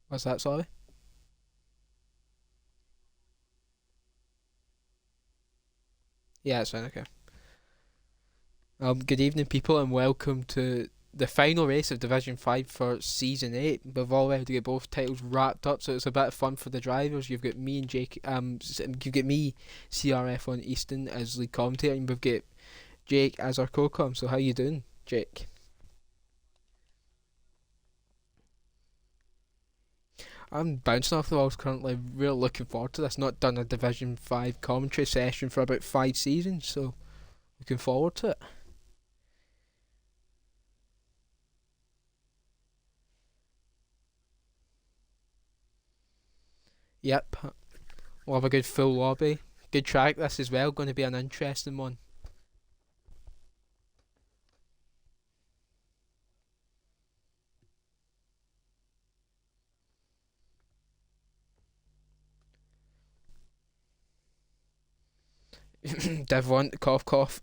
What's that, sorry? Yeah, it's fine, okay. Good evening, people, and welcome to the final race of Division 5 for Season 8. We've already got both titles wrapped up, so it's a bit of fun for the drivers. You've got me and Jake, you've got me, CRF1 Easton, as lead commentator, and we've got Jake as our co-com. So how you doing, Jake? I'm bouncing off the walls currently, really looking forward to this. Not done a Division 5 commentary session for about 5 seasons, so looking forward to it. Yep, we'll have a good full lobby. Good track this as well, going to be an interesting one. Div 1, cough cough.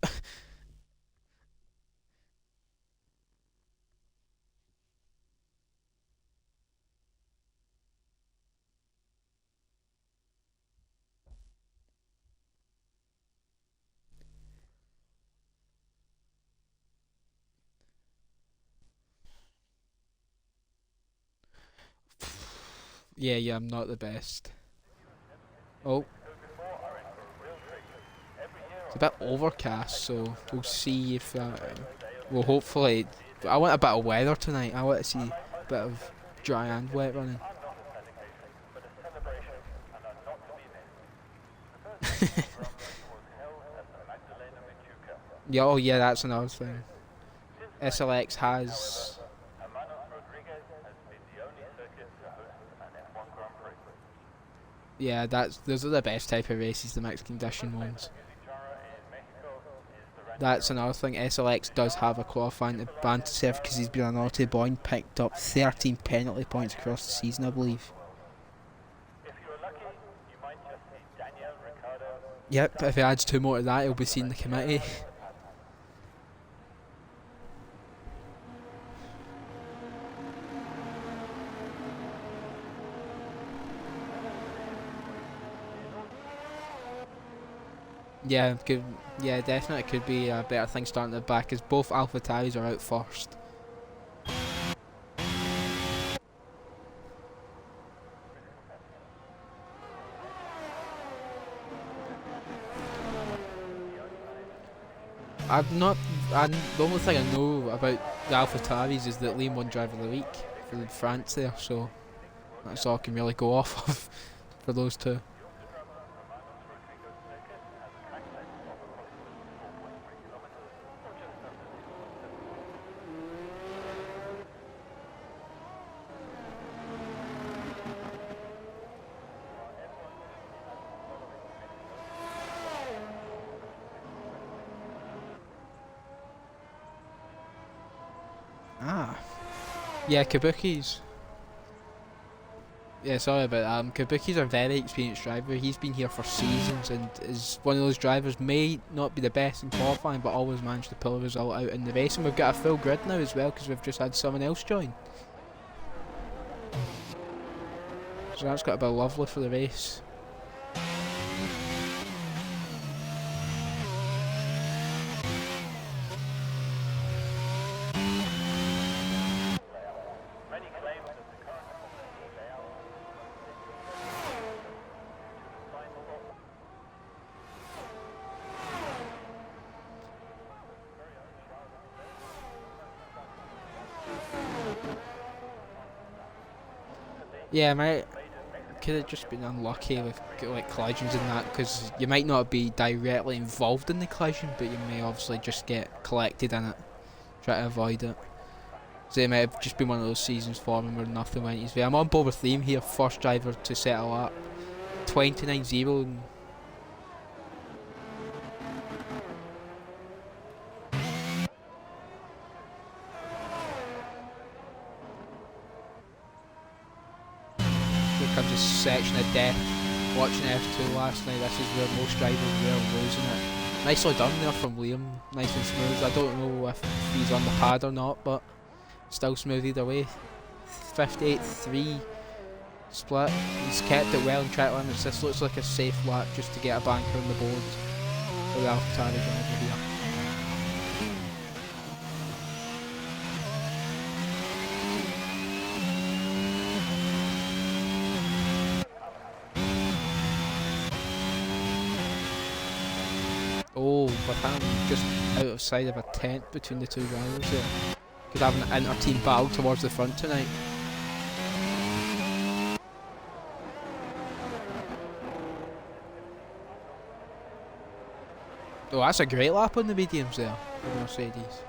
Yeah, I'm not the best. Oh, it's a bit overcast, so we'll see if well, hopefully, I want a bit of weather tonight. I want to see a bit of dry and wet running. Yeah, oh yeah, that's another thing. SLX has. Yeah, that's those are the best type of races, the mixed condition ones. That's another thing. SLX does have a qualifying advantage there because he's been a naughty boy and picked up 13 penalty points across the season, I believe. Yep, if he adds two more to that, he'll be seeing the committee. Yeah, could, yeah, definitely could be a better thing starting at the back as both Alpha Taris are out first. I'm not. The only thing I know about the Alpha Taris is that Liam won Driver of the Week for France there, so that's all I can really go off of for those two. Ah, yeah, Kabuki's. Yeah, sorry about that. Kabuki's a very experienced driver. He's been here for seasons and is one of those drivers. May not be the best in qualifying, but always managed to pull a result out in the race. And we've got a full grid now as well because we've just had someone else join. So that's got to be lovely for the race. Yeah, mate. Could have just been unlucky with like collisions and that because you might not be directly involved in the collision, but you may obviously just get collected in it. Try to avoid it. So it might have just been one of those seasons for him where nothing went his way. I'm on board with Liam here, first driver to settle up. 29-0. Here comes a section of death. Watching F2 last night, this is where most drivers were losing it. Nicely done there from Liam, nice and smooth. I don't know if he's on the pad or not, but still smooth either way. 58.3 split. He's kept it well in track limits. This looks like a safe lap just to get a banker on the board for the AlphaTauri driver here. Oh, we're apparently just outside of a tent between the two drivers there. Could have an inter-team battle towards the front tonight. Oh, that's a great lap on the mediums there for Mercedes.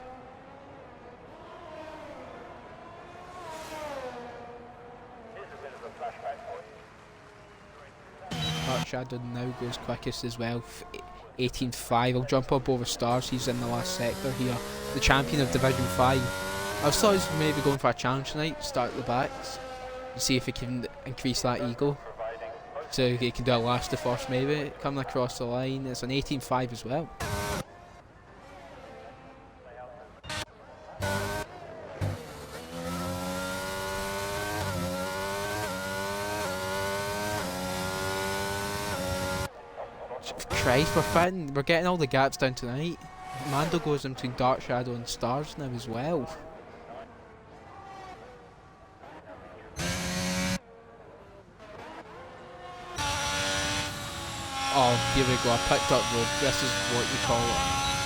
Dark Shadow now goes quickest as well. 18.5. He'll jump up over Stars. He's in the last sector here. The champion of Division 5. I thought he was maybe going for a challenge tonight. Start at the backs and see if he can increase that ego. So he can do a last to first maybe. Coming across the line. It's an 18.5 as well. Christ, we're getting all the gaps down tonight. Mando goes in between Dark Shadow and Stars now as well. Oh, here we go. I picked up Rogue. This is what you call it.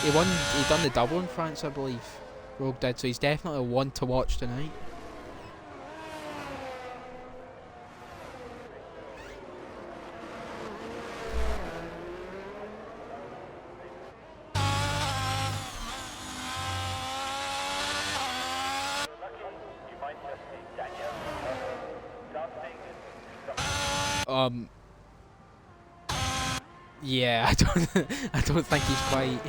He done the double in France, I believe. Rogue did, so he's definitely one to watch tonight. Yeah, I don't think he's quite.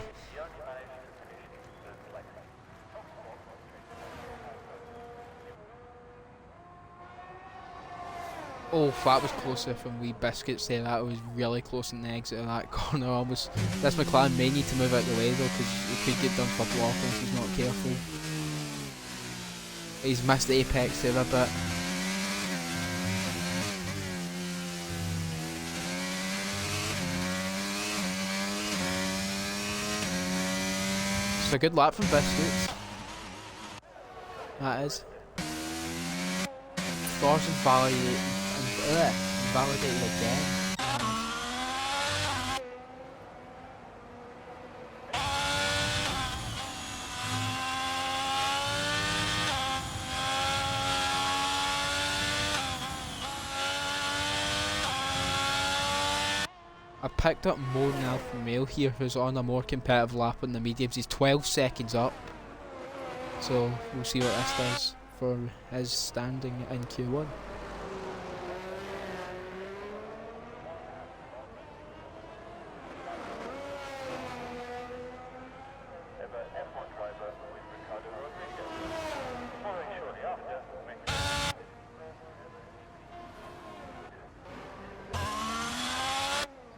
Oh, that was closer from Wee Biscuits there. That was really close in the exit of that corner. Almost. This McLaren may need to move out the way though, because he could get done for blocking if he's not careful. He's missed the apex there a bit. It's a good lap from Biscuits. That is. Scores invalidated again. I picked up Mo now from Mail here, who's on a more competitive lap on the mediums. He's 12 seconds up, so we'll see what this does for his standing in Q1.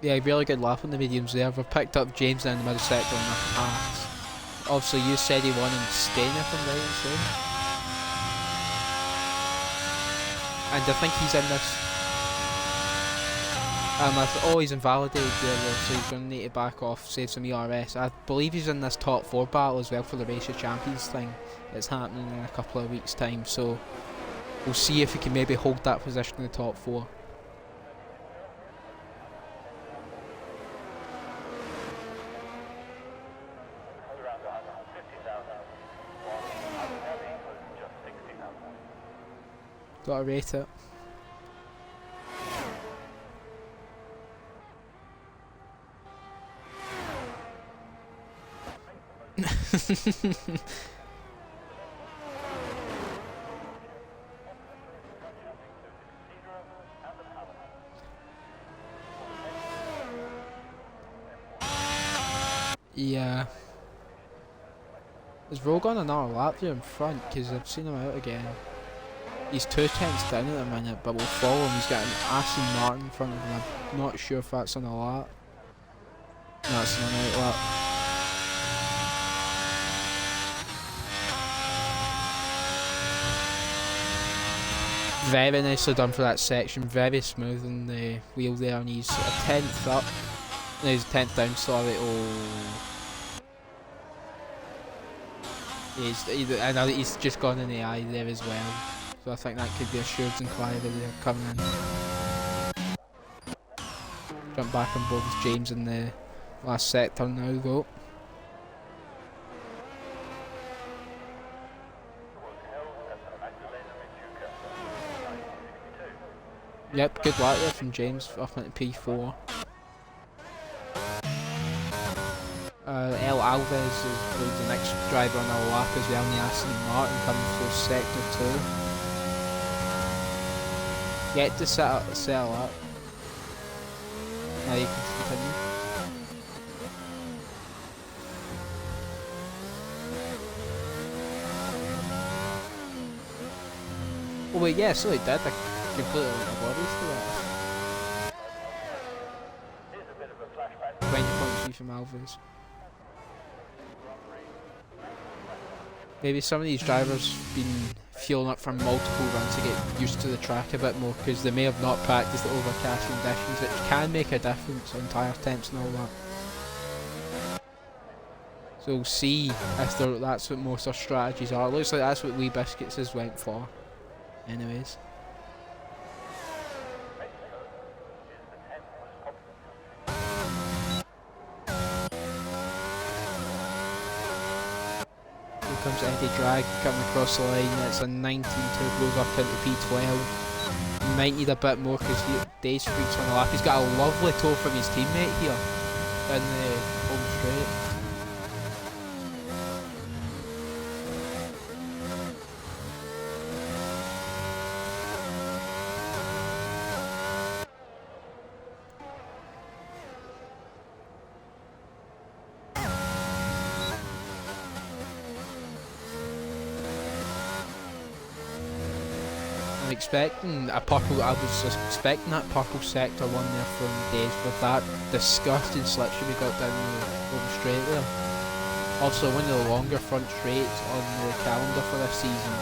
Yeah, really good lap on the mediums there. We've picked up James in the middle sector on the pass. Obviously, you said he won in Spain, if I'm right in saying. And I think he's in this. He's invalidated there, so he's going to need to back off, save some ERS. I believe he's in this top 4 battle as well for the Race of Champions thing. It's happening in a couple of weeks' time, so we'll see if he can maybe hold that position in the top 4. Gotta rate it. Yeah. Is Rogue on another lap there in front? Because I've seen him out again. He's 2 tenths down at the minute, but we'll follow him. He's got an Aston Martin in front of him. I'm not sure if that's on a lap. No, it's on an out lap. Very nicely done for that section, very smooth on the wheel there, and he's a 10th up. No, he's 10th down, sorry. I know that he's just gone in the eye there as well. So I think that could be a Shurds and Clive there coming in. Jump back on both James in the last sector now though. Yep, good luck there from James up into P4. El Alves is the next driver on our lap as well, in the Aston Martin coming through sector 2. Yet to settle up. Now you can continue. Oh wait, yeah, so he did. I completely oblivious to that. 20.3 from Alves. Maybe some of these drivers been fueling up for multiple runs to get used to the track a bit more, because they may have not practiced the overcast conditions, which can make a difference on tyre temps and all that. So we'll see if that's what most of our strategies are. It looks like that's what Wee Biscuits has went for. Anyways. Comes Eddie Drag coming across the line. It's a 19 to goes up into P12. He might need a bit more because Days Freaks on the lap. He's got a lovely tow from his teammate here in the home straight. Expecting a purple, I was expecting that purple sector one there from Days with that disgusting slipstream we got down the home straight there. Also one of the longer front straights on the calendar for this season,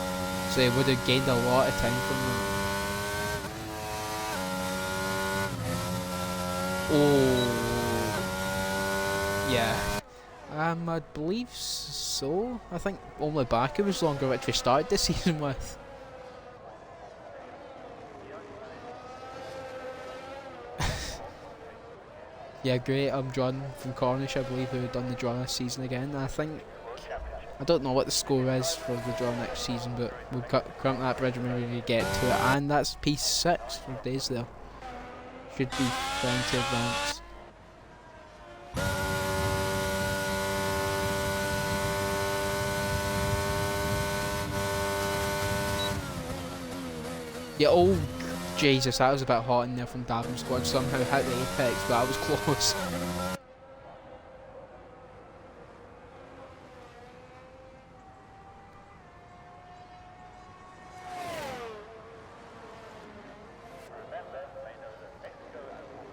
so he would have gained a lot of time from them. Oh, yeah. I believe so. I think only Baku was longer, which we started the season with. Yeah, great. John from Cornish, I believe, who done the draw this season again. I don't know what the score is for the draw next season, but we'll come that bridge when we get to it. And that's P6 for Days there. Should be fine to advance. Yeah, oh Jesus, that was a bit hot in there from Davin Squad. Somehow hit the apex, but that was close.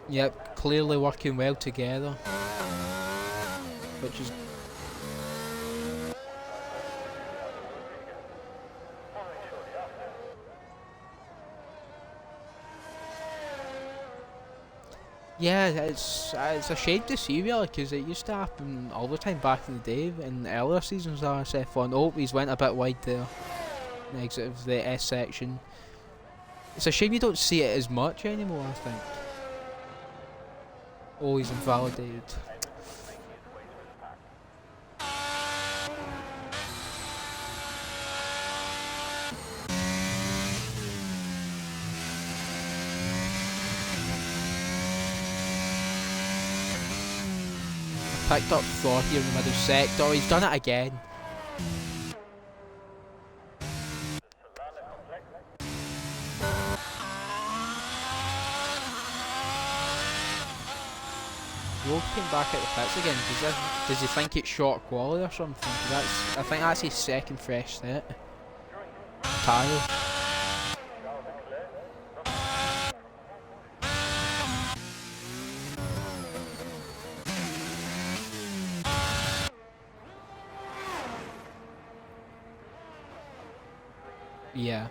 Yep, clearly working well together, which is yeah, it's a shame to see really, because it used to happen all the time back in the day in earlier seasons of RSF1. Oh, he's went a bit wide there. The exit of the S section. It's a shame you don't see it as much anymore, I think. Oh, he's invalidated. Picked up 40 in the middle sector. He's done it again. Rogue came back at the pits again. Does he think it's short quality or something? I think that's his second fresh set. Tyre. Yeah.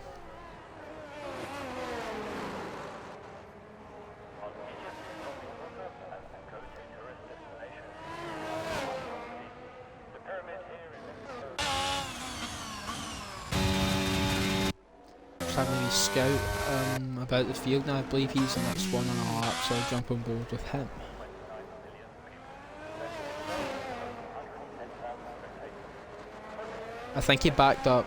just having a wee scout about the field now. I believe he's the next one on our lap, so I'll jump on board with him. I think he backed up.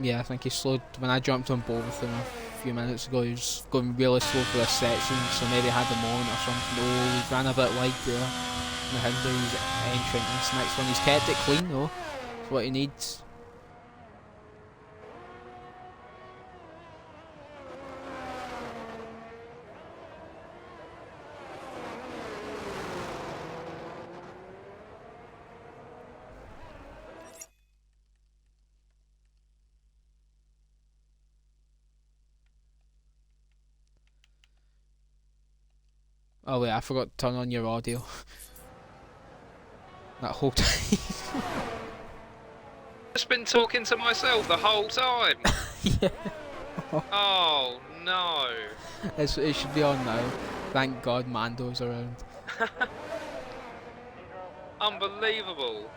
Yeah, I think he slowed. When I jumped on board with him a few minutes ago, he was going really slow for this section, so maybe had the moment or something. Oh, he ran a bit wide there. The hinder, he's entering this next one. He's kept it clean though. That's what he needs. Oh wait, I forgot to turn on your audio. That whole time. I've just been talking to myself the whole time. Yeah. Oh no. It should be on now. Thank God Mando's around. Unbelievable.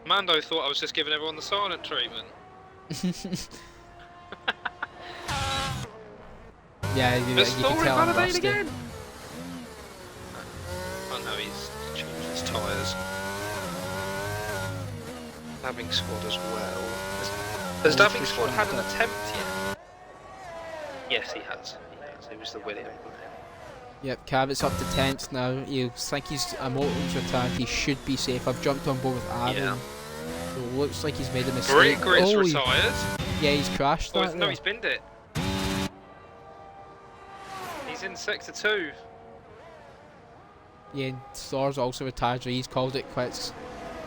Mando thought I was just giving everyone the silent treatment. Yeah, you can tell I'm rusty. Again. Oh no, he's changed his tyres. Dabbing squad as well. Has Dabbing squad had an attempt yet? Yes, he has. He was the William. Yep, Cabot's up to 10th now. You think he's a motor's retired, he should be safe. I've jumped on board with Aaron. Yeah. So it looks like he's made a mistake. Grit's retired. Yeah, he's crashed that. No, he's binned it. He's in sector 2. Yeah, Thor's also retired, so he's called it quits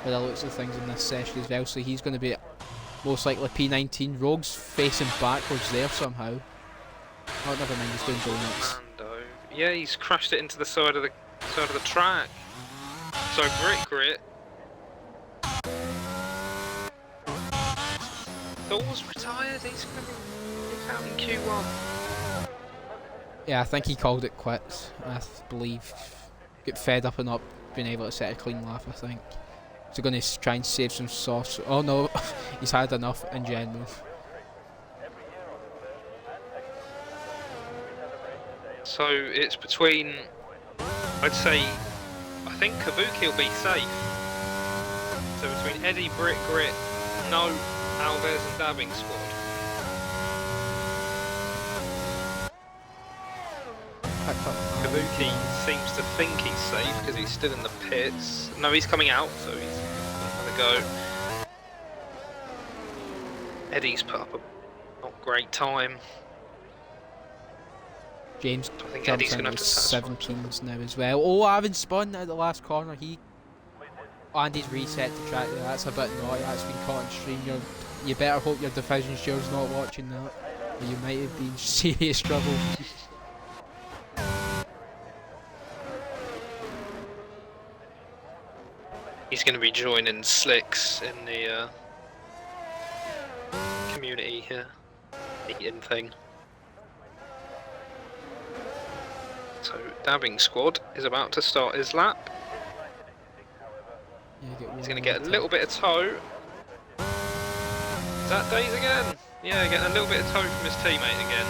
by the looks of things in this session as well. So he's going to be most likely P19. Rogue's facing backwards there somehow. Oh, never mind, he's doing donuts. Yeah, he's crashed it into the side of the track. So Grit. Thor's retired. He's out in Q1. Yeah, I think he called it quits. I believe. Get fed up and not being able to set a clean lap. I think. So going to try and save some sauce. Oh no, he's had enough in general. So it's between, I'd say, I think Kabuki will be safe. So between Eddie, Grit, No, Alves and Dabbing squad. Kabuki seems to think he's safe because he's still in the pits. No, he's coming out, so he's gonna go. Eddie's put up a not great time. James I think Eddie's going to have to 17s now as well. Oh, Aaron spun at the last corner. And he's reset the track there. That's a bit naughty. That's been caught on stream. You better hope your division show's not watching that, or you might have been in serious trouble. He's going to be joining Slicks in the community here, eating thing. So Dabbing squad is about to start his lap. Yeah, he's going to get a little bit of tow. Is that Days again? Yeah, getting a little bit of tow from his teammate again.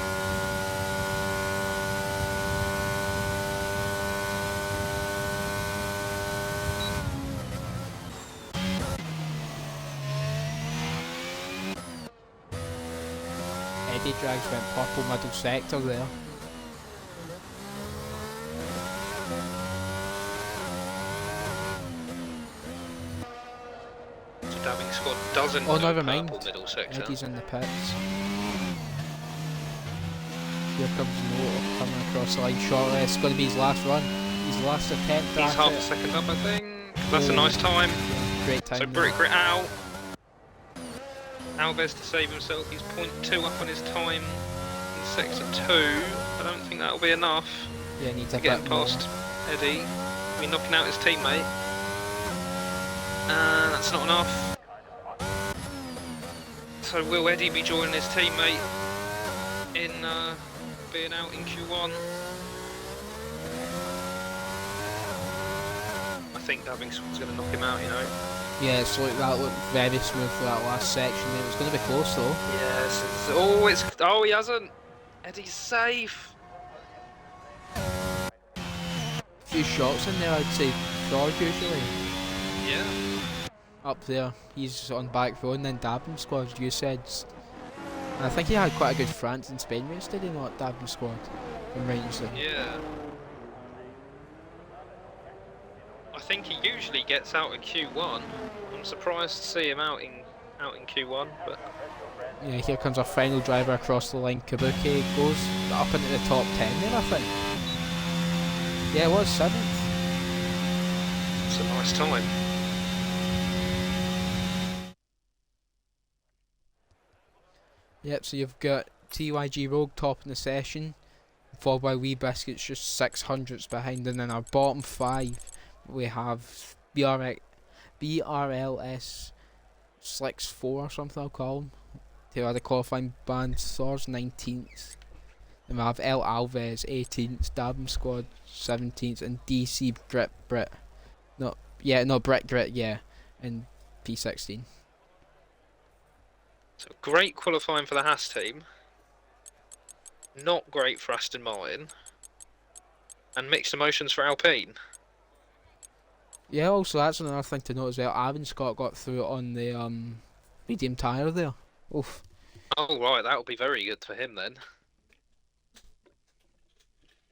Eddie Drags went purple middle sector there. Dabbing squad doesn't oh, go never mind. Middle sector. Eddie's in the pits. Here comes Noah coming across the line shortly. It's going to be his last run. His last attempt. He's half a second up, I think. That's a nice time. Yeah, great time. So Grit out. Alves to save himself. He's 0.2 up on his time in sector 2. I don't think that'll be enough. Yeah, needs to a get bit past more. Eddie. He's knocking out his teammate. That's not enough. So will Eddie be joining his teammate in being out in Q1? I think Dabbing squad's going to knock him out, you know. Yeah, it's like that looked very smooth for that last section there. It was going to be close though. Yes. Oh, he hasn't. Eddie's safe. A few shots in there, I'd say. George usually. Yeah. Up there, he's on back row, and then Dabbing squad, you said. And I think he had quite a good France and Spain race, did he not, Dabbing squad? I'm right in saying. Yeah. I think he usually gets out in Q1. I'm surprised to see him out in Q1, but Yeah, here comes our final driver across the line. Kabuki goes up into the top 10 there, I think. Yeah, it was 7th. it's a nice time. Yep, so you've got TYG Rogue top in the session, followed by Wee Biscuits just 600s behind, and then our bottom 5 we have BRLS Slicks 4 or something I'll call them. They are the qualifying band. Thor's 19th. Then we have El Alves 18th, Dabbing Squad 17th, and DC Brit. Brett Grit, yeah, and P16. So great qualifying for the Haas team. Not great for Aston Martin. And mixed emotions for Alpine. Yeah, also that's another thing to note as well. Aaron Scott got through it on the medium tyre there. Oof. Oh right, that'll be very good for him then.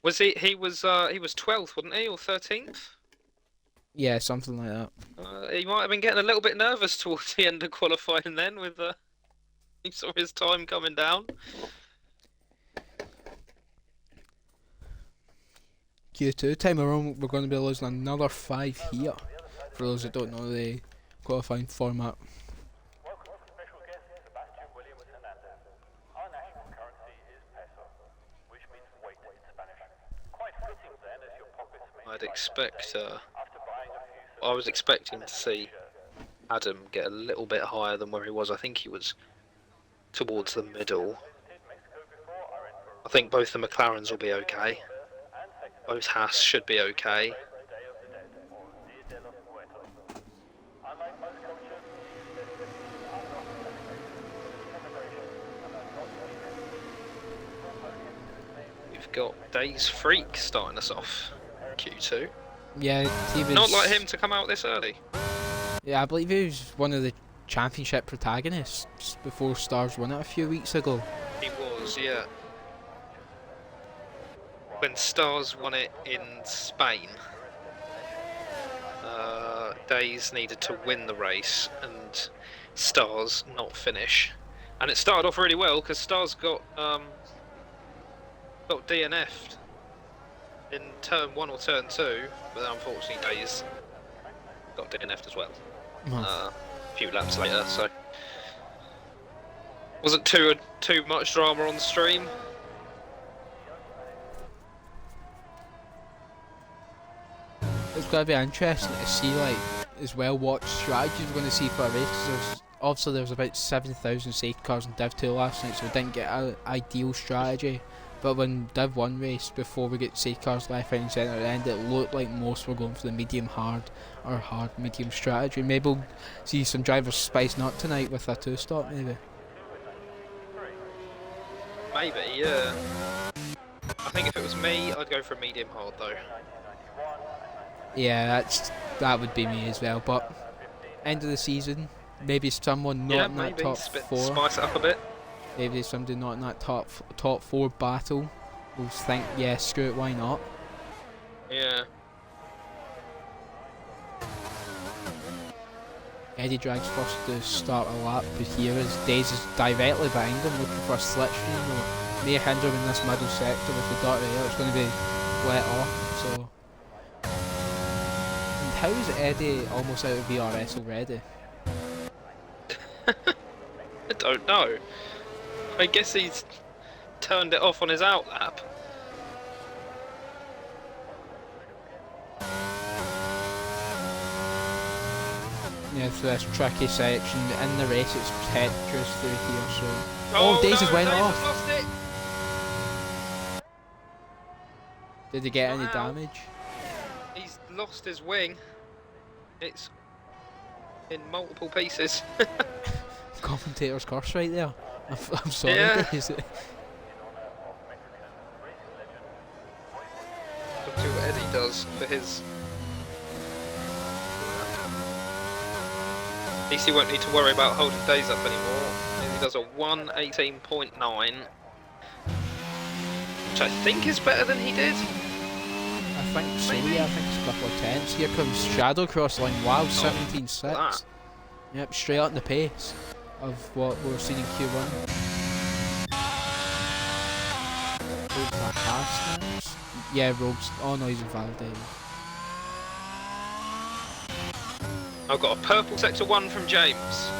Was he was 12th, wasn't he, or 13th? Yeah, something like that. He might have been getting a little bit nervous towards the end of qualifying then, with he saw his time coming down. Q2 time around, we're going to be losing another 5 here. For those that don't know the qualifying format. I'd expect. I was expecting to see Adam get a little bit higher than where he was. I think he was towards the middle. I think both the McLarens will be okay. Both Haas should be okay. We've got Days Freak starting us off. Q2. Yeah, he was... Not like him to come out this early. Yeah, I believe he was one of the championship protagonists before Stars won it a few weeks ago. He was, yeah. When Stars won it in Spain, Days needed to win the race and Stars not finish. And it started off really well because Stars got DNF'd in turn 1 or turn 2, but then unfortunately Days got DNF'd as well. A few laps later, so wasn't too much drama on the stream. It's going to be interesting to see, like, as well what strategies we're going to see for a race, because obviously there was about 7,000 safety cars in Div 2 last night, so we didn't get an ideal strategy. But when Div 1 race, before we get safety cars left, right and centre at the end, it looked like most were going for the medium hard or hard medium strategy. Maybe we'll see some drivers spicing up tonight with a 2-stop maybe. Maybe, yeah. I think if it was me, I'd go for a medium hard though. Yeah, that would be me as well. But end of the season, maybe someone not in that top 4. Spice it up a bit. Maybe somebody not in that top 4 battle will think, yeah, screw it, why not? Yeah. Eddie drags first to start a lap, but here is Days is directly behind him looking for a slipstream. May hinder in this middle sector with the dirt there. It's going to be let off. So, and how is Eddie almost out of VRS already? I don't know. I guess he's turned it off on his out lap. Yeah, so this tricky section in the race, it's treacherous through here. So, Days has went off. Lost it. Did he get any damage? He's lost his wing. It's in multiple pieces. Commentator's curse right there. I'm sorry, Yeah. guys. Look to what Eddie does for his. At least he won't need to worry about holding days up anymore. And he does a 1:18.9, which I think is better than he did. I think so, Maybe. yeah, I think it's a couple of tenths. Here comes Shadow cross line. Wow, 17.6. that. Yep, straight up in the pace of what we're seeing in Q1. Over Haas now. Yeah, Rogue's. Oh no, he's invalidated. I've got a purple sector 1 from James.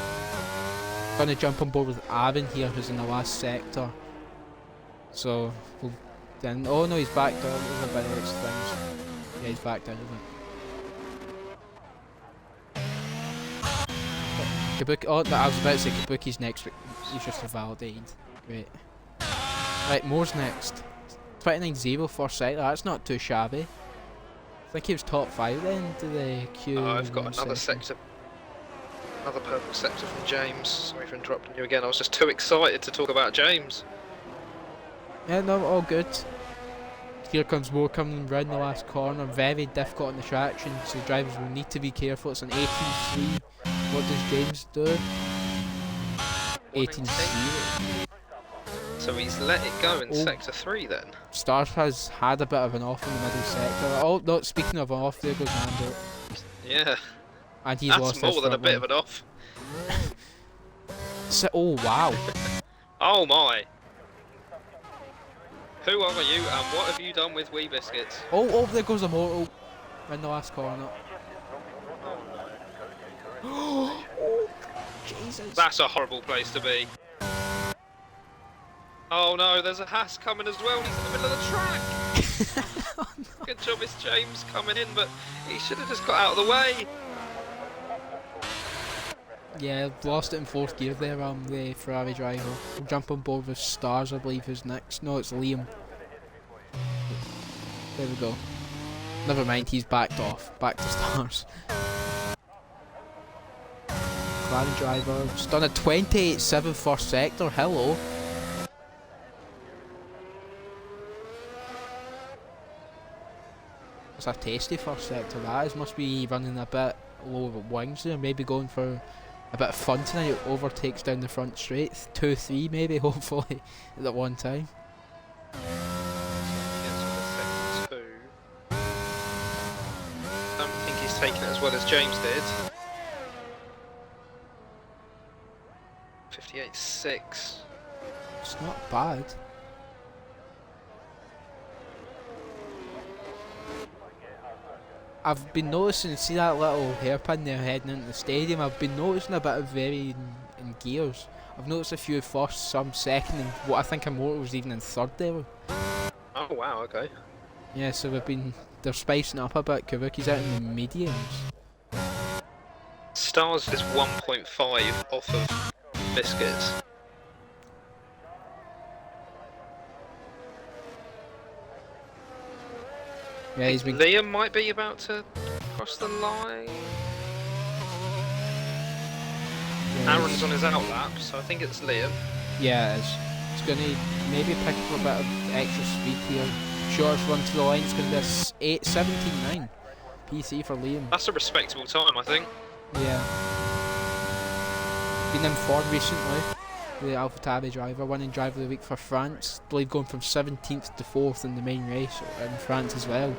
Gonna jump on board with Aaron here, who's in the last sector. So, we'll then. Oh no, he's backed out over by the next things. Yeah, he's backed out of it. Kabuki. Oh, I was about to say Kabuki's next, but he's just invalidated. Great. Right, Moore's next. 29.0 first sector. That's not too shabby. I think he was top 5 then to the Q. Oh, I've got another sector. Another purple sector from James. Sorry for interrupting you again. I was just too excited to talk about James. Yeah, no, all good. Here comes Moore coming round the last corner. Very difficult on the traction, so drivers will need to be careful. It's an 18.3. What does James do? 18.0. So he's let it go in Oh. sector 3 then. Stars has had a bit of an off in the middle sector. Oh, no, speaking of an off, there goes Nando. Yeah, And he's that's lost more his than a front bit wing. of an off. So, oh, wow. Oh my! Who are you and what have you done with Wee Biscuits? Oh, there goes Immortal in the last corner. Oh, Jesus. That's a horrible place to be. Oh no, there's a Haas coming as well. He's in the middle of the track. Oh, no. Good job, it's James coming in, but he should have just got out of the way. Yeah, lost it in 4th gear there, the Ferrari driver. We'll jump on board with Stars, I believe, who's next. No, it's Liam. There we go. Never mind, he's backed off. Back to Stars. McLaren driver. Just done a 28.7 first sector. Hello. It's a tasty first sector, that is. Must be running a bit low wings there. Maybe going for a bit of fun tonight. Overtakes down the front straight. 2-3 maybe, hopefully, at that one time. Sector 2. Don't think he's taken it as well as James did. 58.6. It's not bad. I've been noticing, see that little hairpin there heading into the stadium, I've been noticing a bit of varying in gears. I've noticed a few first, some second, and what I think Immortal was even in 3rd there. Oh wow, okay. Yeah, so they're spicing up a bit. Kabuki's out in the mediums. Stars is 1.5 off of Biscuits. Yeah, he's been. Liam might be about to cross the line. Yeah, Aaron's on his outlap, so I think it's Liam. yeah, it is. It's gonna maybe pick up a bit of extra speed here. Shortest run to the line is gonna be a 17.9 PC for Liam. That's a respectable time, I think. Yeah. Been in Ford recently. The AlphaTauri driver, winning driver of the week for France. I believe going from 17th to 4th in the main race in France as well.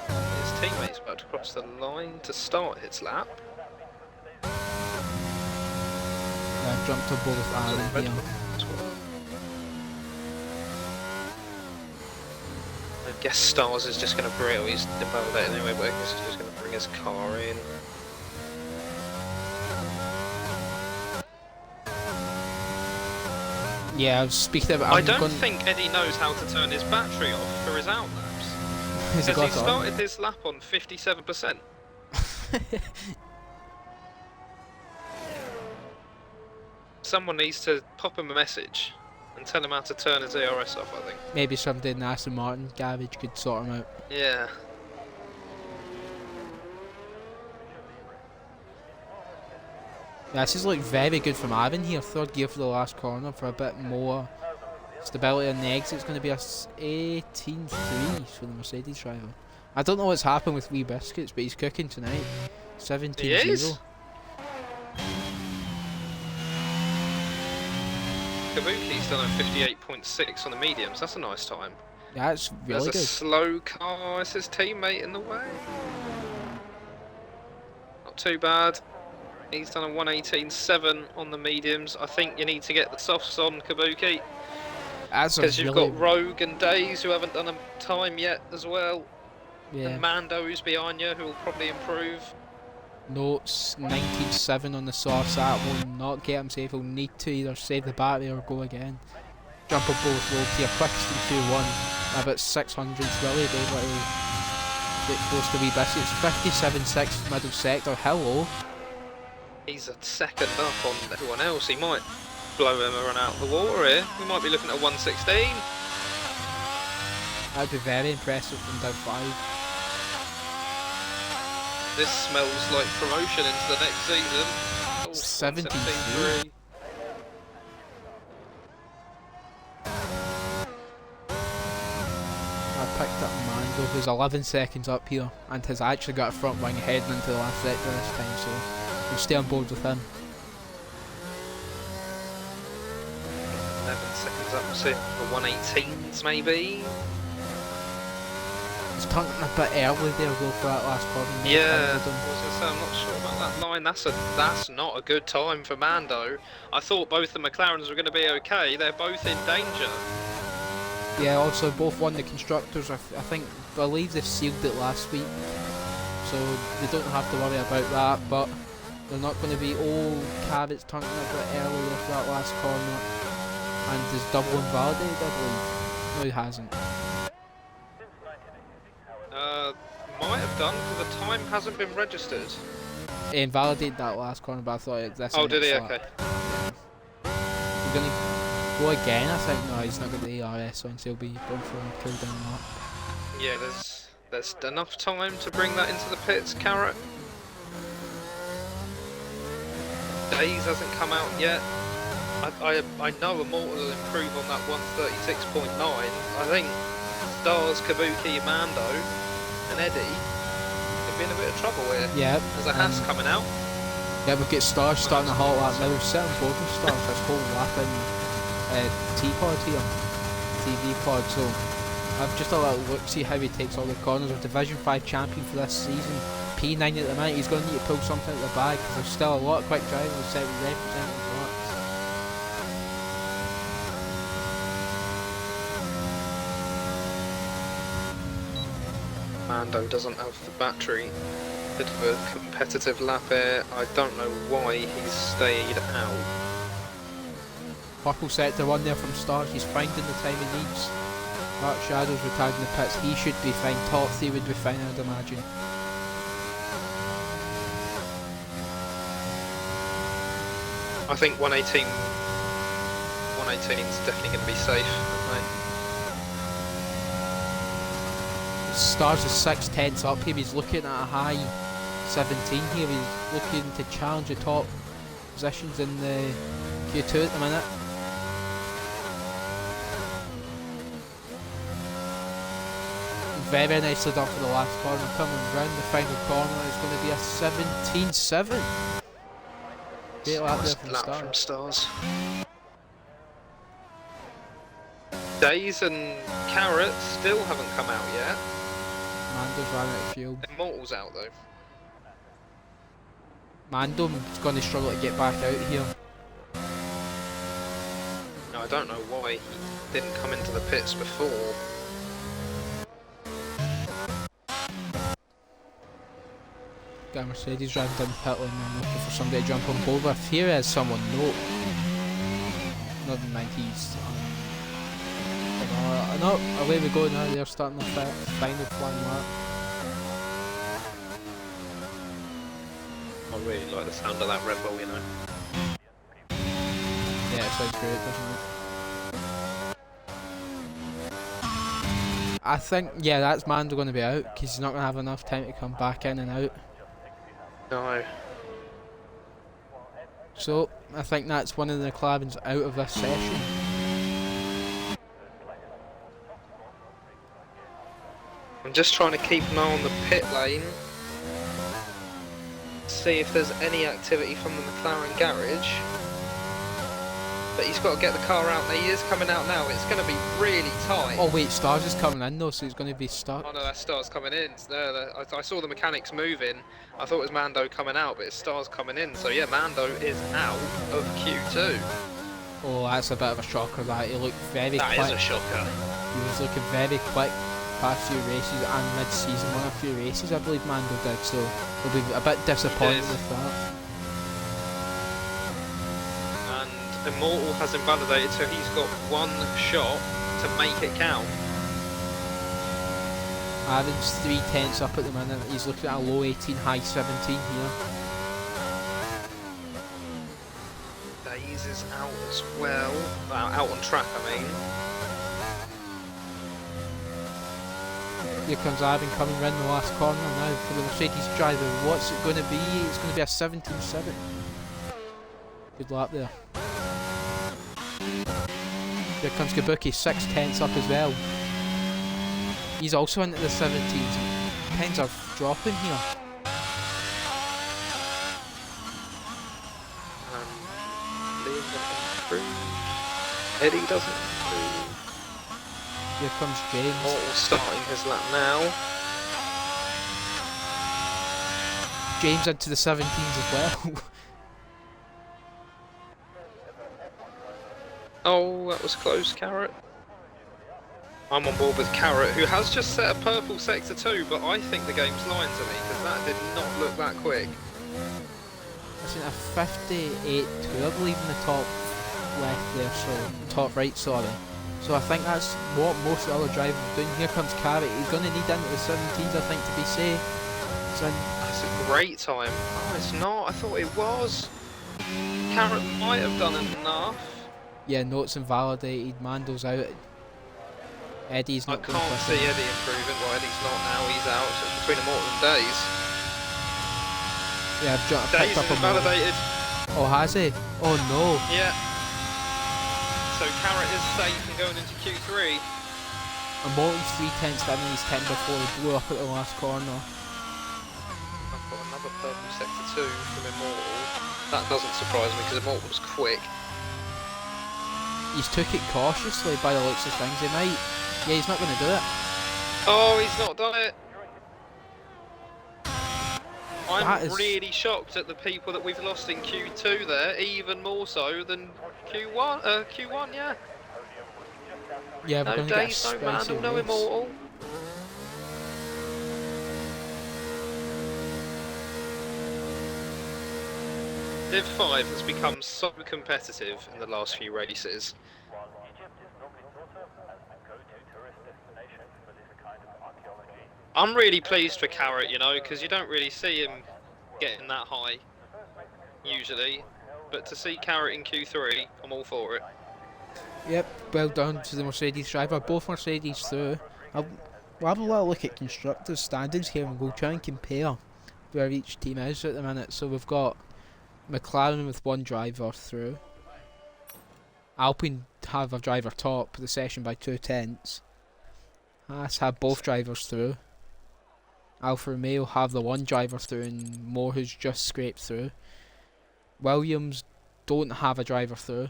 His teammate's about to cross the line to start his lap. Yeah, jumped on board with Aaron Red here. as well. I guess Stars is just going to bring. He's invalidated anyway, but I guess he's just going to bring his car in. Yeah, I was speaking of. I don't think Eddie knows how to turn his battery off for his outlaps. Has he Because got he it on? started his lap on 57%. Someone needs to pop him a message and tell him how to turn his ARS off, I think. Maybe somebody in the Aston Martin garage could sort him out. Yeah. This is like very good from Aaron here. Third gear for the last corner for a bit more stability on the exit. It's going to be a 18.3 for the Mercedes driver. I don't know what's happened with Wee Biscuits, but he's cooking tonight. 17.0. He is. Kabuki's done a 58.6 on the mediums. That's a nice time. Yeah, that's really There's a good. slow car. It's his teammate in the way. Not too bad. He's done a 118.7 on the mediums. I think you need to get the softs on, Kabuki. That's Because you've really, got Rogue and Days who haven't done a time yet as well. yeah. And Mando who's behind you who will probably improve. Notes 19.7 on the soft. That will not get him safe. He'll need to either save the battery or go again. Jump up both roads here. Quickest in 2-1. About 600s really. They little bit close to Wee Biscuits. 57.6 middle sector. Hello. He's a second up on everyone else. He might blow everyone out of the water here. We might be looking at 116. That'd be very impressive from down 5. This smells like promotion into the next season. Oh, 73. I picked up Mando, who's 11 seconds up here, and has actually got a front wing heading into the last sector this time, so we'll stay on board with him. 11 seconds up, so for 118s maybe. He's turning a bit early there though for that last corner. Yeah, I was going to say, I'm not sure about that line. That's not a good time for Mando. I thought both the McLarens were going to be okay. They're both in danger. Yeah, also both won the constructors. I believe they've sealed it last week, so they don't have to worry about that. But they're not going to be all carrots turning a bit early there for that last corner. And is double invalidated, I believe. No, he hasn't. Might have done, because the time hasn't been registered. He invalidated that last corner, but I thought this. Oh, did he? slap. Okay. He's going to go again, I think. No, he's not got the ARS on, so he'll be going for a cool down lap. Yeah, there's enough time to bring that into the pits, Carrot. Days hasn't come out yet. I know Immortal will improve on that 136.9. I think Stars, Kabuki, Mando and Eddie could be in a bit of trouble here. Yeah. There's a Haas coming out. Yeah, we've got Stars starting a hot lap now. We've set on board with Stars this whole lap in T-pod here. TV pod, so I've just a little look, see how he takes all the corners. Of Division 5 champion for this season. P9 at the minute, he's going to need to pull something out of the bag because there's still a lot of quick drivers set representing the laps. Mando doesn't have the battery. Bit of a competitive lap here. I don't know why he's stayed out. Purple sector 1 there from Stars, he's finding the time he needs. Dark Shadows retired in the pits, he should be fine. Top 3 would be fine, I'd imagine. I think 118 is definitely going to be safe, aren't Stars is 6/10 up here, he's looking at a high 17 here, he's looking to challenge the top positions in the Q2 at the minute. Very nicely done for the last corner, coming round the final corner is going to be a 17.7. Great lap there from Stars. Days and Carrot still haven't come out yet. Mando's running out of fuel. Immortal's out though. Mando's going to struggle to get back out here. No, I don't know why he didn't come into the pits before. Got a Mercedes driving down the pit lane and looking for somebody to jump on board with. Here is someone, no. Never mind, he's no, away we go now, they're starting the final flying lap. I really like the sound of that Red Bull, you know. Yeah, it sounds great, doesn't it? I think, yeah, that's Mando going to be out, because he's not going to have enough time to come back in and out. No. So I think that's one of the McLarens out of this session. I'm just trying to keep an eye on the pit lane. See if there's any activity from the McLaren garage. But he's got to get the car out, and he is coming out now. It's going to be really tight. Oh wait, Stars is coming in though, so he's going to be stuck. Oh no, that Star's coming in. I saw the mechanics moving. I thought it was Mando coming out, but it's Star's coming in. So yeah, Mando is out of Q2. Oh, that's a bit of a shocker. That he looked very quick. That is a shocker. He was looking very quick past few races and mid-season won a few races, I believe Mando did. So we'll be a bit disappointed with that. And Immortal has invalidated, so he's got one shot to make it count. Aaron's 3/10 up at the minute. He's looking at a low 18, high 17 here. Daze is out as well. Out on track, I mean. Here comes Aaron coming round the last corner now for the Mercedes driver. What's it going to be? It's going to be a 17.7. Good lap there. Here comes Gabuki, 6/10 up as well. He's also into the 17s. Pens are dropping here. Liam doesn't improve. Eddie doesn't improve. Here comes James. Immortal starting his lap now. James into the 17s as well. Oh, that was close, Carrot. I'm on board with Carrot, who has just set a purple sector 2, but I think the game's lying to me, because that did not look that quick. I've seen a 58.2, I believe, in the top left there, so top right, sorry. So I think that's what most of the other drivers are doing. Here comes Carrot. He's going to need into the 17s, I think, to be safe. So that's a great time. Oh, it's not. I thought it was. Carrot might have done enough. Yeah, no, it's invalidated. Mando's out. Eddie's not. I can't see Eddie improving. Well, Eddie's not now. He's out. So it's between Immortal and Daze. Yeah, I've Daze picked up is invalidated. Oh, has he? Oh no. Yeah. So Carrot is safe and going into Q3. Immortal's 3/10 down in his 10 before he blew up at the last corner. I've got another purple sector 2 from Immortal. That doesn't surprise me because Immortal was quick. He's took it cautiously by the looks of things. He might. Yeah, he's not going to do it. Oh, he's not done it. I'm Is... really shocked at the people that we've lost in Q2 there, even more so than Q1. Q1, yeah. Yeah, we're no going to get a Daze, no spicy Mandel, no race. Immortal. Div 5 has become so competitive in the last few races. I'm really pleased for Carrot, you know, because you don't really see him getting that high, usually. But to see Carrot in Q3, I'm all for it. Yep, well done to the Mercedes driver. Both Mercedes through. We'll have a little look at constructors' standings here and we'll try and compare where each team is at the minute. So we've got McLaren with one driver through. Alpine have a driver top the session by 2/10. Haas have both drivers through. Alfa Romeo have the one driver through and Moore who's just scraped through. Williams don't have a driver through.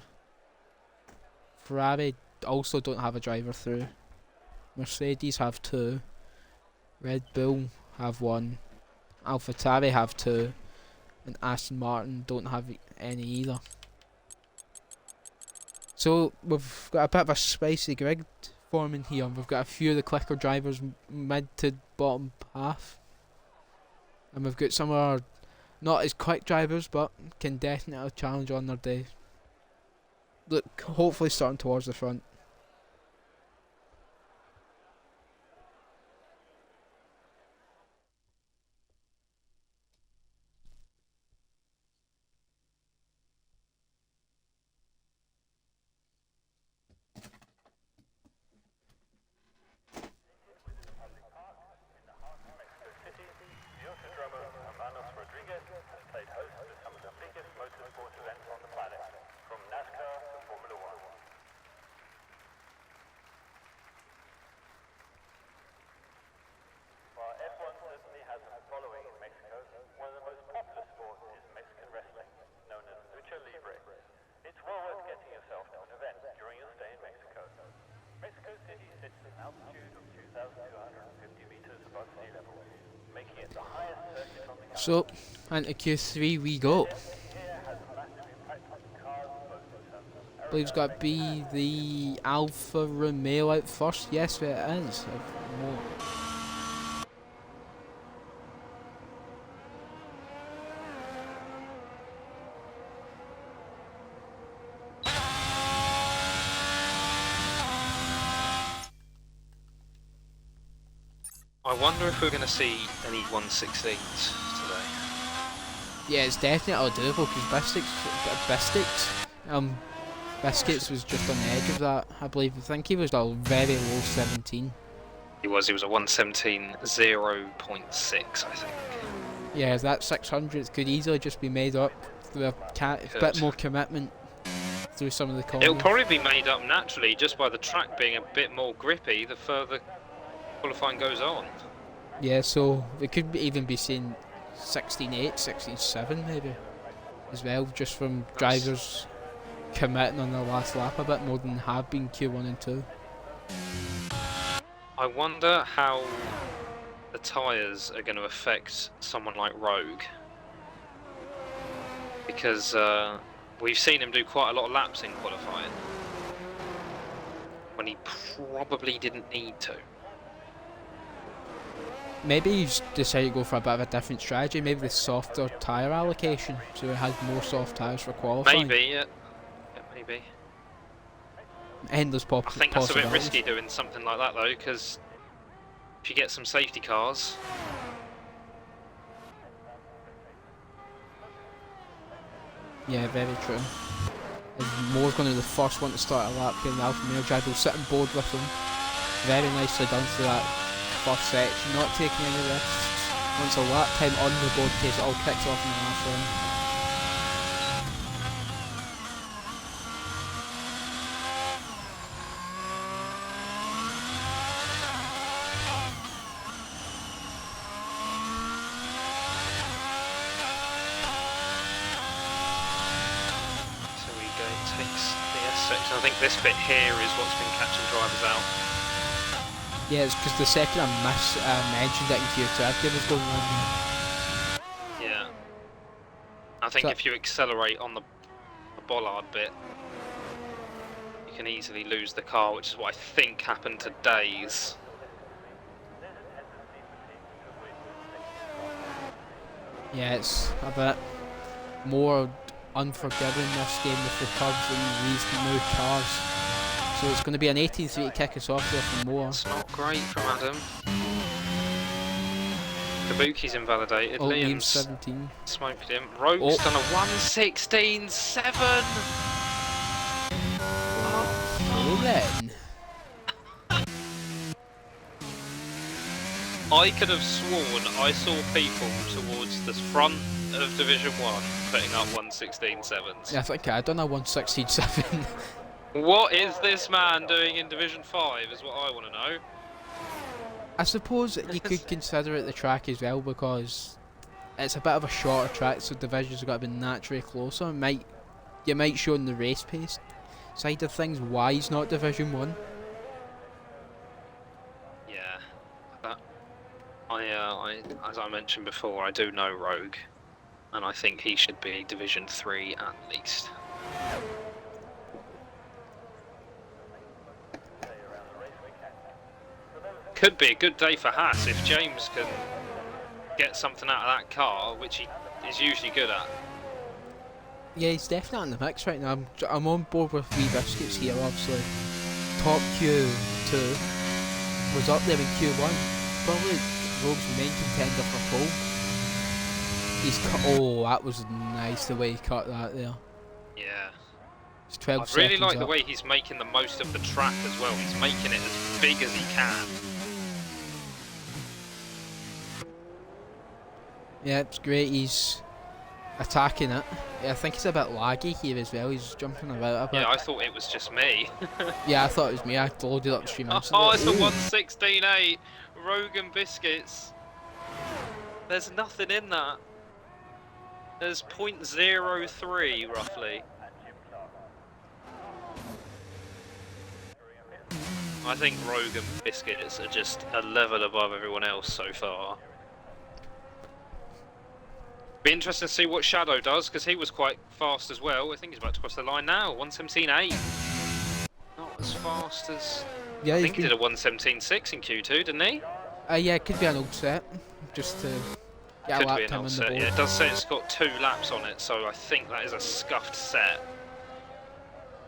Ferrari also don't have a driver through. Mercedes have two. Red Bull have one. AlphaTauri have two. And Aston Martin don't have any either. So we've got a bit of a spicy grid forming here. We've got a few of the clicker drivers mid to bottom half. And we've got some of our not as quick drivers but can definitely challenge on their day. Look, hopefully starting towards the front. So, into Q3 we go. I believe it's got to be the Alfa Romeo out first. Yes, it is. I wonder if we're going to see any 116s today. Yeah, it's definitely doable because Biscuits was just on the edge of that. I think he was a very low 17. He was a 117 0.6, I think. Yeah, that 600 could easily just be made up through a bit more commitment through some of the corners. It'll probably be made up naturally just by the track being a bit more grippy the further qualifying goes on. Yeah, so we could even be seeing 16.8, 16.7 maybe as well, just from drivers committing on the last lap a bit more than have been Q1 and 2. I wonder how the tyres are going to affect someone like Rogue, because we've seen him do quite a lot of laps in qualifying when he probably didn't need to. Maybe he's decided to go for a bit of a different strategy, maybe the softer tyre allocation, so he has more soft tyres for qualifying. Maybe, yeah maybe. Endless I think that's a bit risky doing something like that though, because if you get some safety cars. Yeah, very true. Moore's going to be the first one to start a lap here in the Alfa Romeo. Driver will sit on board with him. Very nicely done through that first section, not taking any risks. Once a lap time on the board case, it all kicks off in the last round. I think this bit here is what's been catching drivers out. Yeah, it's because the second I mentioned it in Q2, I was going on here. Yeah. I think if you accelerate on the bollard bit, you can easily lose the car, which is what I think happened to Days. Yeah, it's a bit more unforgiving this game with the curbs and these new cars. So it's going to be an 18-3 to kick us off there from Moore. It's not great from Adam. Kabuki's invalidated. Liam's 17. Smoked him. Rogue's done a 1:16.7. Oh, then. I could have sworn I saw people towards the front of Division 1 putting up 1:16.7s. Yeah, I think I done a 1:16.7. What is this man doing in Division 5 is what I want to know. I suppose you could consider it the track as well, because it's a bit of a shorter track, so divisions have got to be naturally closer. You might show in the race pace side of things why he's not Division 1. Yeah. As I mentioned before, I do know Rogue, and I think he should be Division 3 at least. Could be a good day for Haas if James can get something out of that car, which he is usually good at. Yeah, he's definitely in the mix right now. I'm on board with Wee Biscuits here, obviously. Top Q2 was up there in Q1. Probably Rogue's main contender for pole. He's cut. Oh, that was nice the way he cut that there. Yeah. It's 12 I really like up. the way he's making the most of the track as well. He's making it as big as he can. Yeah, it's great. He's attacking it. Yeah, I think he's a bit laggy here as well. He's jumping about a bit. Yeah, I thought it was just me. Yeah, I thought it was me. I loaded up the stream. Oh, it's a 1:16.8. Rogan Biscuits. There's nothing in that. There's 0.03 roughly. I think Rogan Biscuits are just a level above everyone else so far. Be interesting to see what Shadow does, because he was quite fast as well. I think he's about to cross the line now. 1:17.8. Not as fast as... Yeah, I think he did a 1:17.6 in Q2, didn't he? Yeah, it could be an old set, just to get a Could lap be an time old on the set, board. yeah. It does say it's got 2 laps on it, so I think that is a scuffed set.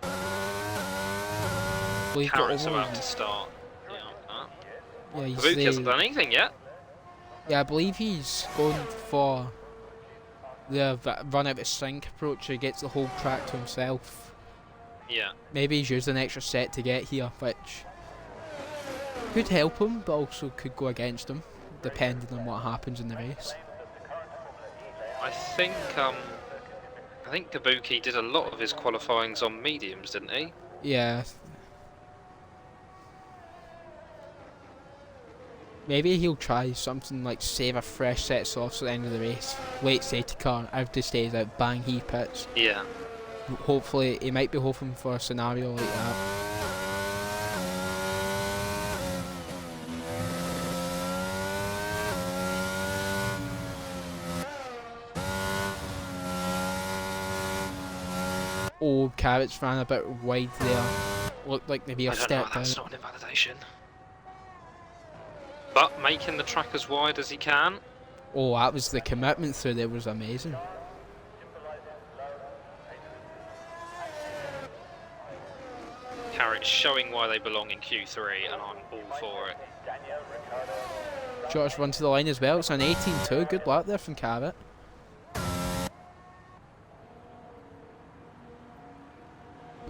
Well, you've got Carrot's about almost- to start. Yeah, he's Kabuki hasn't done anything yet. Yeah, I believe he's going for the run out of sync approach. He gets the whole track to himself. Yeah. Maybe he's used an extra set to get here, which could help him, but also could go against him, depending on what happens in the race. I think Kabuki did a lot of his qualifyings on mediums, didn't he? Yeah. Maybe he'll try something like save a fresh set of softs at the end of the race. Late safety car, everybody stays out, bang, he pits. Yeah. Hopefully, he might be hoping for a scenario like that. Oh, Carrots ran a bit wide there. Looked like maybe I a don't know, step that's down. not an invalidation. But making the track as wide as he can. Oh, that was the commitment through there was amazing. Carrot showing why they belong in Q3, and I'm all for it. Shortest run to the line as well. It's an 18-2. Good luck there from Carrot.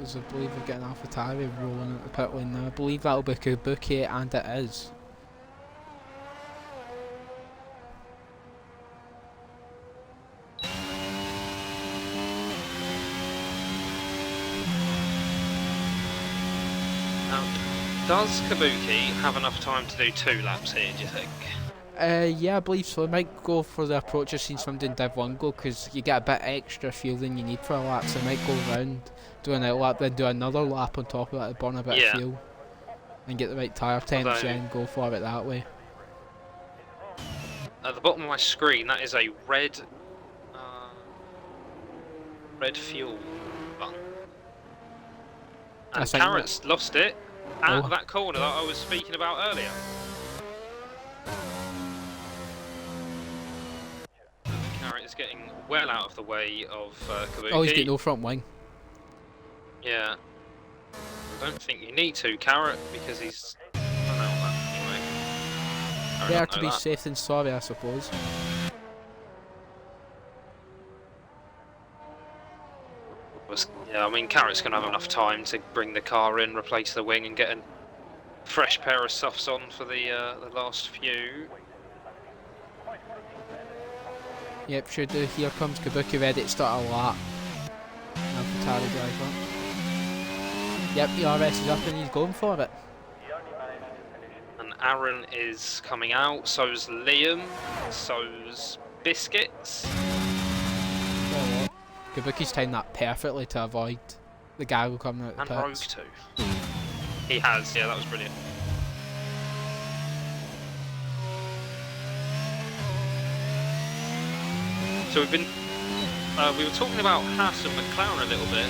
As I believe we're getting AlphaTauri rolling at the pit lane now. I believe that'll be Kabuki, and it is. Now, does Kabuki have enough time to do 2 laps here, do you think? Yeah, I believe so. I might go for the approach I've seen somebody in Div 1 go, because you get a bit extra fuel than you need for a lap, so I might go round, do an out lap, then do another lap on top of that to burn a bit of fuel and get the right tyre temps and go for it that way. At the bottom of my screen, that is a red fuel button. I And think Carrot's lost it at Oh. that corner that I was speaking about earlier. Carrot is getting well out of the way of Kabuki. Oh, he's getting no front wing. Yeah. I don't think you need to, Carrot, because he's... I don't know that anyway. I Better don't to know be that. safe than sorry, I suppose. Yeah, I mean, Carrot's going to have enough time to bring the car in, replace the wing, and get a fresh pair of softs on for the last few. Yep, should do. Here comes Kabuki ready to start a lap. AlphaTauri driver. Yep, the RS is up and he's going for it. And Aaron is coming out, so's Liam, so's Biscuits. Oh, what? Kabuki's timed that perfectly to avoid the gaggle coming out And the Rogue pits. too. He has, yeah, that was brilliant. So we were talking about Haas and McLaren a little bit,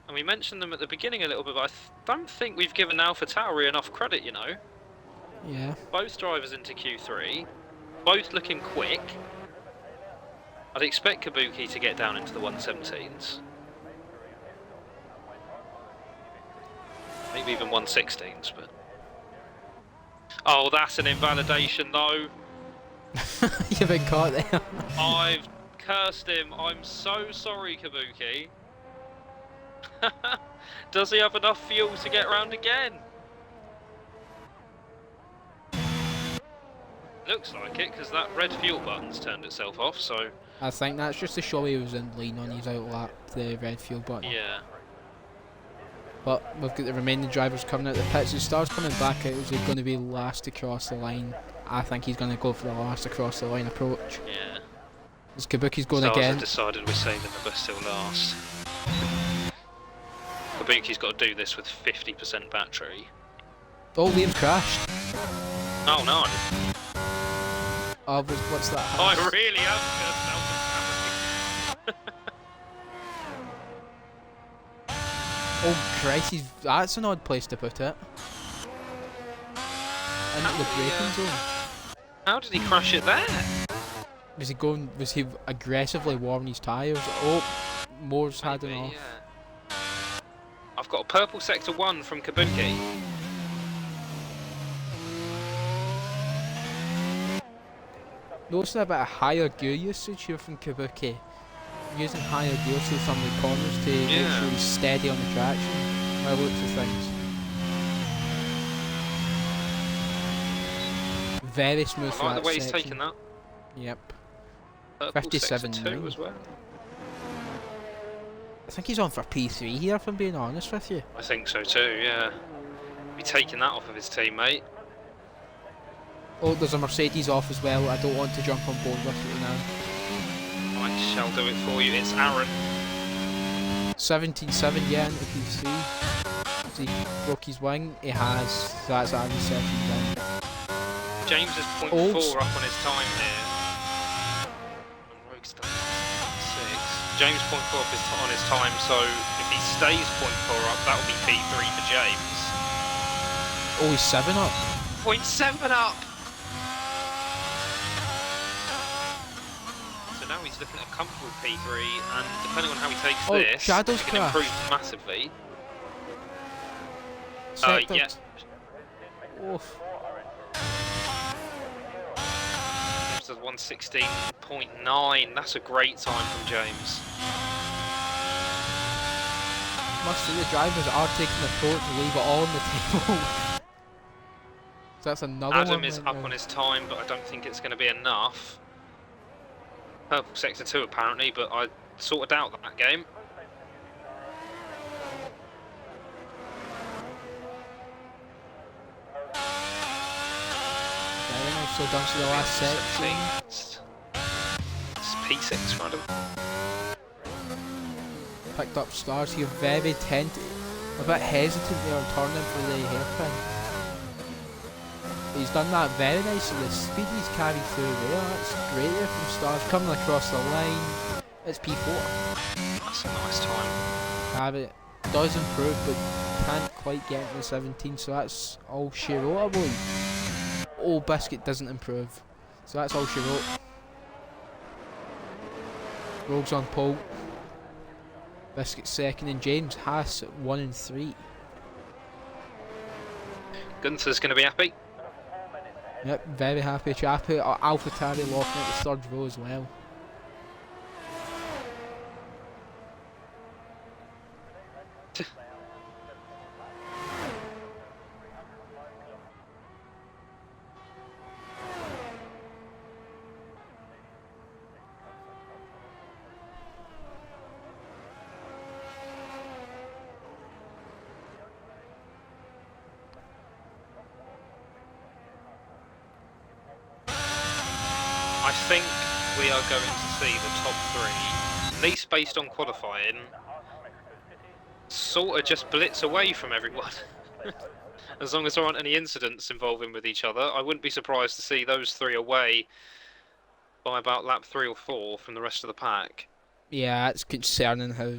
and we mentioned them at the beginning a little bit, but I don't think we've given AlphaTauri enough credit, you know. Yeah. Both drivers into Q3, both looking quick. I'd expect Kabuki to get down into the 117s. Maybe even 116s, but... Oh, that's an invalidation though. You've been caught there. I've cursed him. I'm so sorry, Kabuki. Does he have enough fuel to get round again? Looks like it, because that red fuel button's turned itself off, so... I think that's just to show he was in lean on his out lap, the red fuel button. Yeah. But we've got the remaining drivers coming out the pits. His star's coming back out. Is he going to be last to cross the line? I think he's going to go for the last across the line approach. Yeah. As Kabuki's going Stars again. have decided we're saving the best till last. Kabuki's got to do this with 50% battery. Oh, Liam crashed. Oh no! Oh, what's that? I really am cursed Oh Christ, that's an odd place to put it. Into the braking zone. How did he crash it there? Was he aggressively warming his tyres? Oh, Moore's had Maybe, enough. yeah. I've got a purple sector 1 from Kabuki. Noticing a bit of higher gear usage here from Kabuki. Using higher gear through some of the corners to make sure he's steady on the traction. By the looks of things. Very smooth. I like the way section. he's taken that. Yep. Purple 57 sector 2 as well. I think he's on for P3 here, if I'm being honest with you. I think so too, yeah. Be taking that off of his teammate. Oh, there's a Mercedes off as well. I don't want to jump on board with it now. I shall do it for you. It's Aaron. 17.7, yeah, into P3. Has he broke his wing? He has. So that's Aaron's second win. James is 0.4 up on his time here. And Rogue's done 6. James 0.4 on his time, so if he stays 0.4 up, that will be P3 for James. Oh, he's 7 up. 0.7 up! So now he's looking at a comfortable P3, and depending on how he takes this, Shadow's he can crash. improve massively. Sector. Yeah. Oof. James does 116.9. That's a great time from James. Must say the drivers are taking the approach to leave it all on the table. So that's another one. Adam is up on his time, but I don't think it's going to be enough. Purple sector 2 apparently, but I sorted out that game. Very nice, so done to the last section. It's P6 for Adam. Picked up stars here, very tentative, a bit hesitant there on turning for the hairpin. He's done that very nicely, the speed he's carried through there, that's great there from stars, coming across the line, it's P4. That's a nice time. It does improve but can't quite get into the 17, so that's all she wrote, I believe. Oh, Biscuit doesn't improve, so that's all she wrote. Rogue's on pole. Biscuit second, and James Haas at 1 and 3. Gunther's going to be happy. Yep, very happy chappy. AlphaTauri locking at the third row as well. I think we are going to see the top 3, at least based on qualifying, sort of just blitz away from everyone. As long as there aren't any incidents involving with each other, I wouldn't be surprised to see those 3 away by about lap 3 or 4 from the rest of the pack. Yeah, it's concerning how...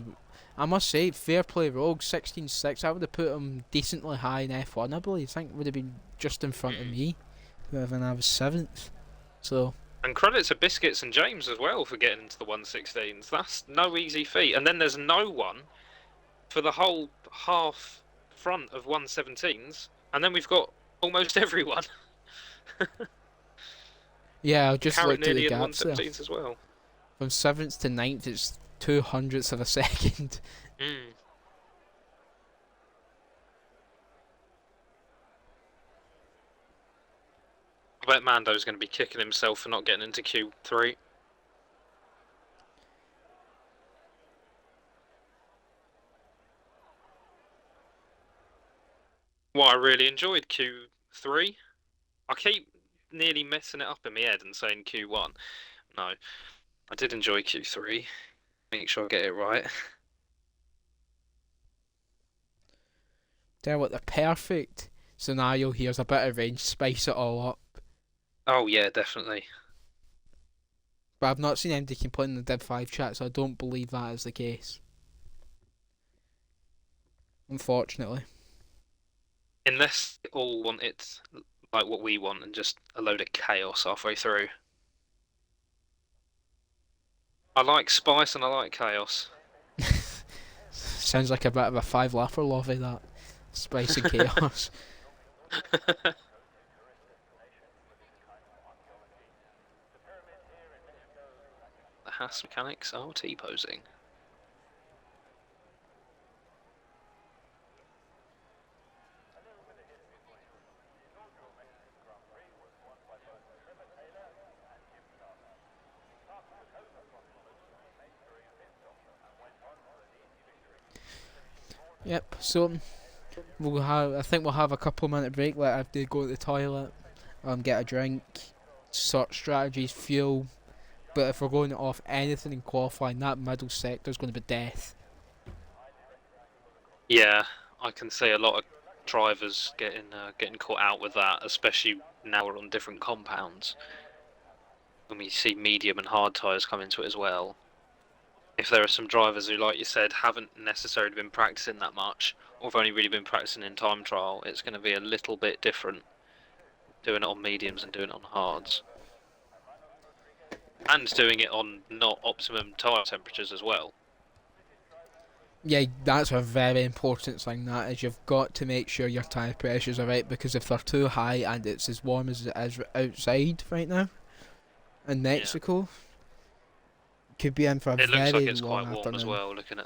I must say, fair play Rogue, 16.6. I would have put him decently high in F1, I believe. I think would have been just in front of me, whoever I was 7th. So... And credit to Biscuits and James as well for getting into the 116s. That's no easy feat. And then there's no one for the whole half front of 117s. And then we've got almost everyone. Yeah, I'll just look at the in gaps there. 117s as well. From 7th to 9th, it's 0.02 of a second. Mm. I bet Mando's going to be kicking himself for not getting into Q3. Well, I really enjoyed Q3. I keep nearly messing it up in my head and saying Q1. No, I did enjoy Q3. Make sure I get it right. Tell you what, the perfect scenario here is a bit of range, spice it all up. Oh yeah, definitely. But I've not seen anybody complain in the Div 5 chat, so I don't believe that is the case. Unfortunately. Unless they all want it like what we want and just a load of chaos halfway through. I like spice and I like chaos. Sounds like a bit of a 5-lapper lovey, that. Spice and chaos. The Haas mechanics are T-posing. Yep, so I think we'll have a couple minute break, let everybody go to the toilet, get a drink, sort strategies, fuel. But if we're going off anything in qualifying, that middle sector is going to be death. Yeah, I can see a lot of drivers getting caught out with that, especially now we're on different compounds. When we see medium and hard tyres come into it as well. If there are some drivers who, like you said, haven't necessarily been practicing that much, or have only really been practicing in time trial, it's going to be a little bit different doing it on mediums and doing it on hards. And doing it on not optimum tyre temperatures as well. Yeah, that's a very important thing, that is you've got to make sure your tyre pressures are right, because if they're too high and it's as warm as it is outside right now in Mexico, could be in for a very long afternoon. It looks like it's quite warm as well, looking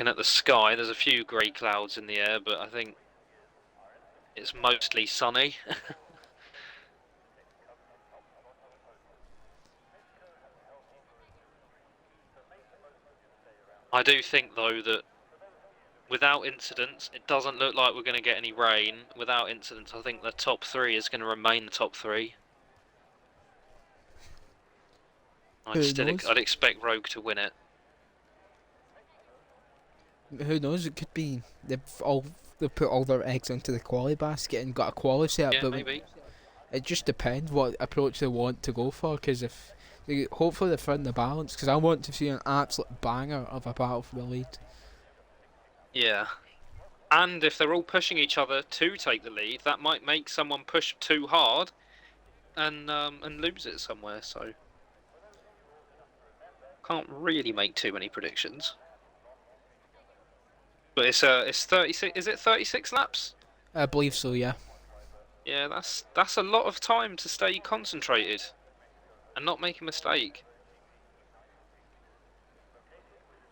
at the sky. There's a few grey clouds in the air, but I think it's mostly sunny. I do think, though, that without incidents, it doesn't look like we're going to get any rain. Without incidents, I think the top 3 is going to remain the top 3. I'd expect Rogue to win it. Who knows? It could be they've put all their eggs into the quali basket and got a quali set up. Yeah, but maybe. It just depends what approach they want to go for. Because if hopefully they find the balance. Because I want to see an absolute banger of a battle for the lead. Yeah. And if they're all pushing each other to take the lead, that might make someone push too hard and lose it somewhere. So can't really make too many predictions. But it's 36. Is it 36 laps? I believe so. Yeah. Yeah, that's a lot of time to stay concentrated and not make a mistake.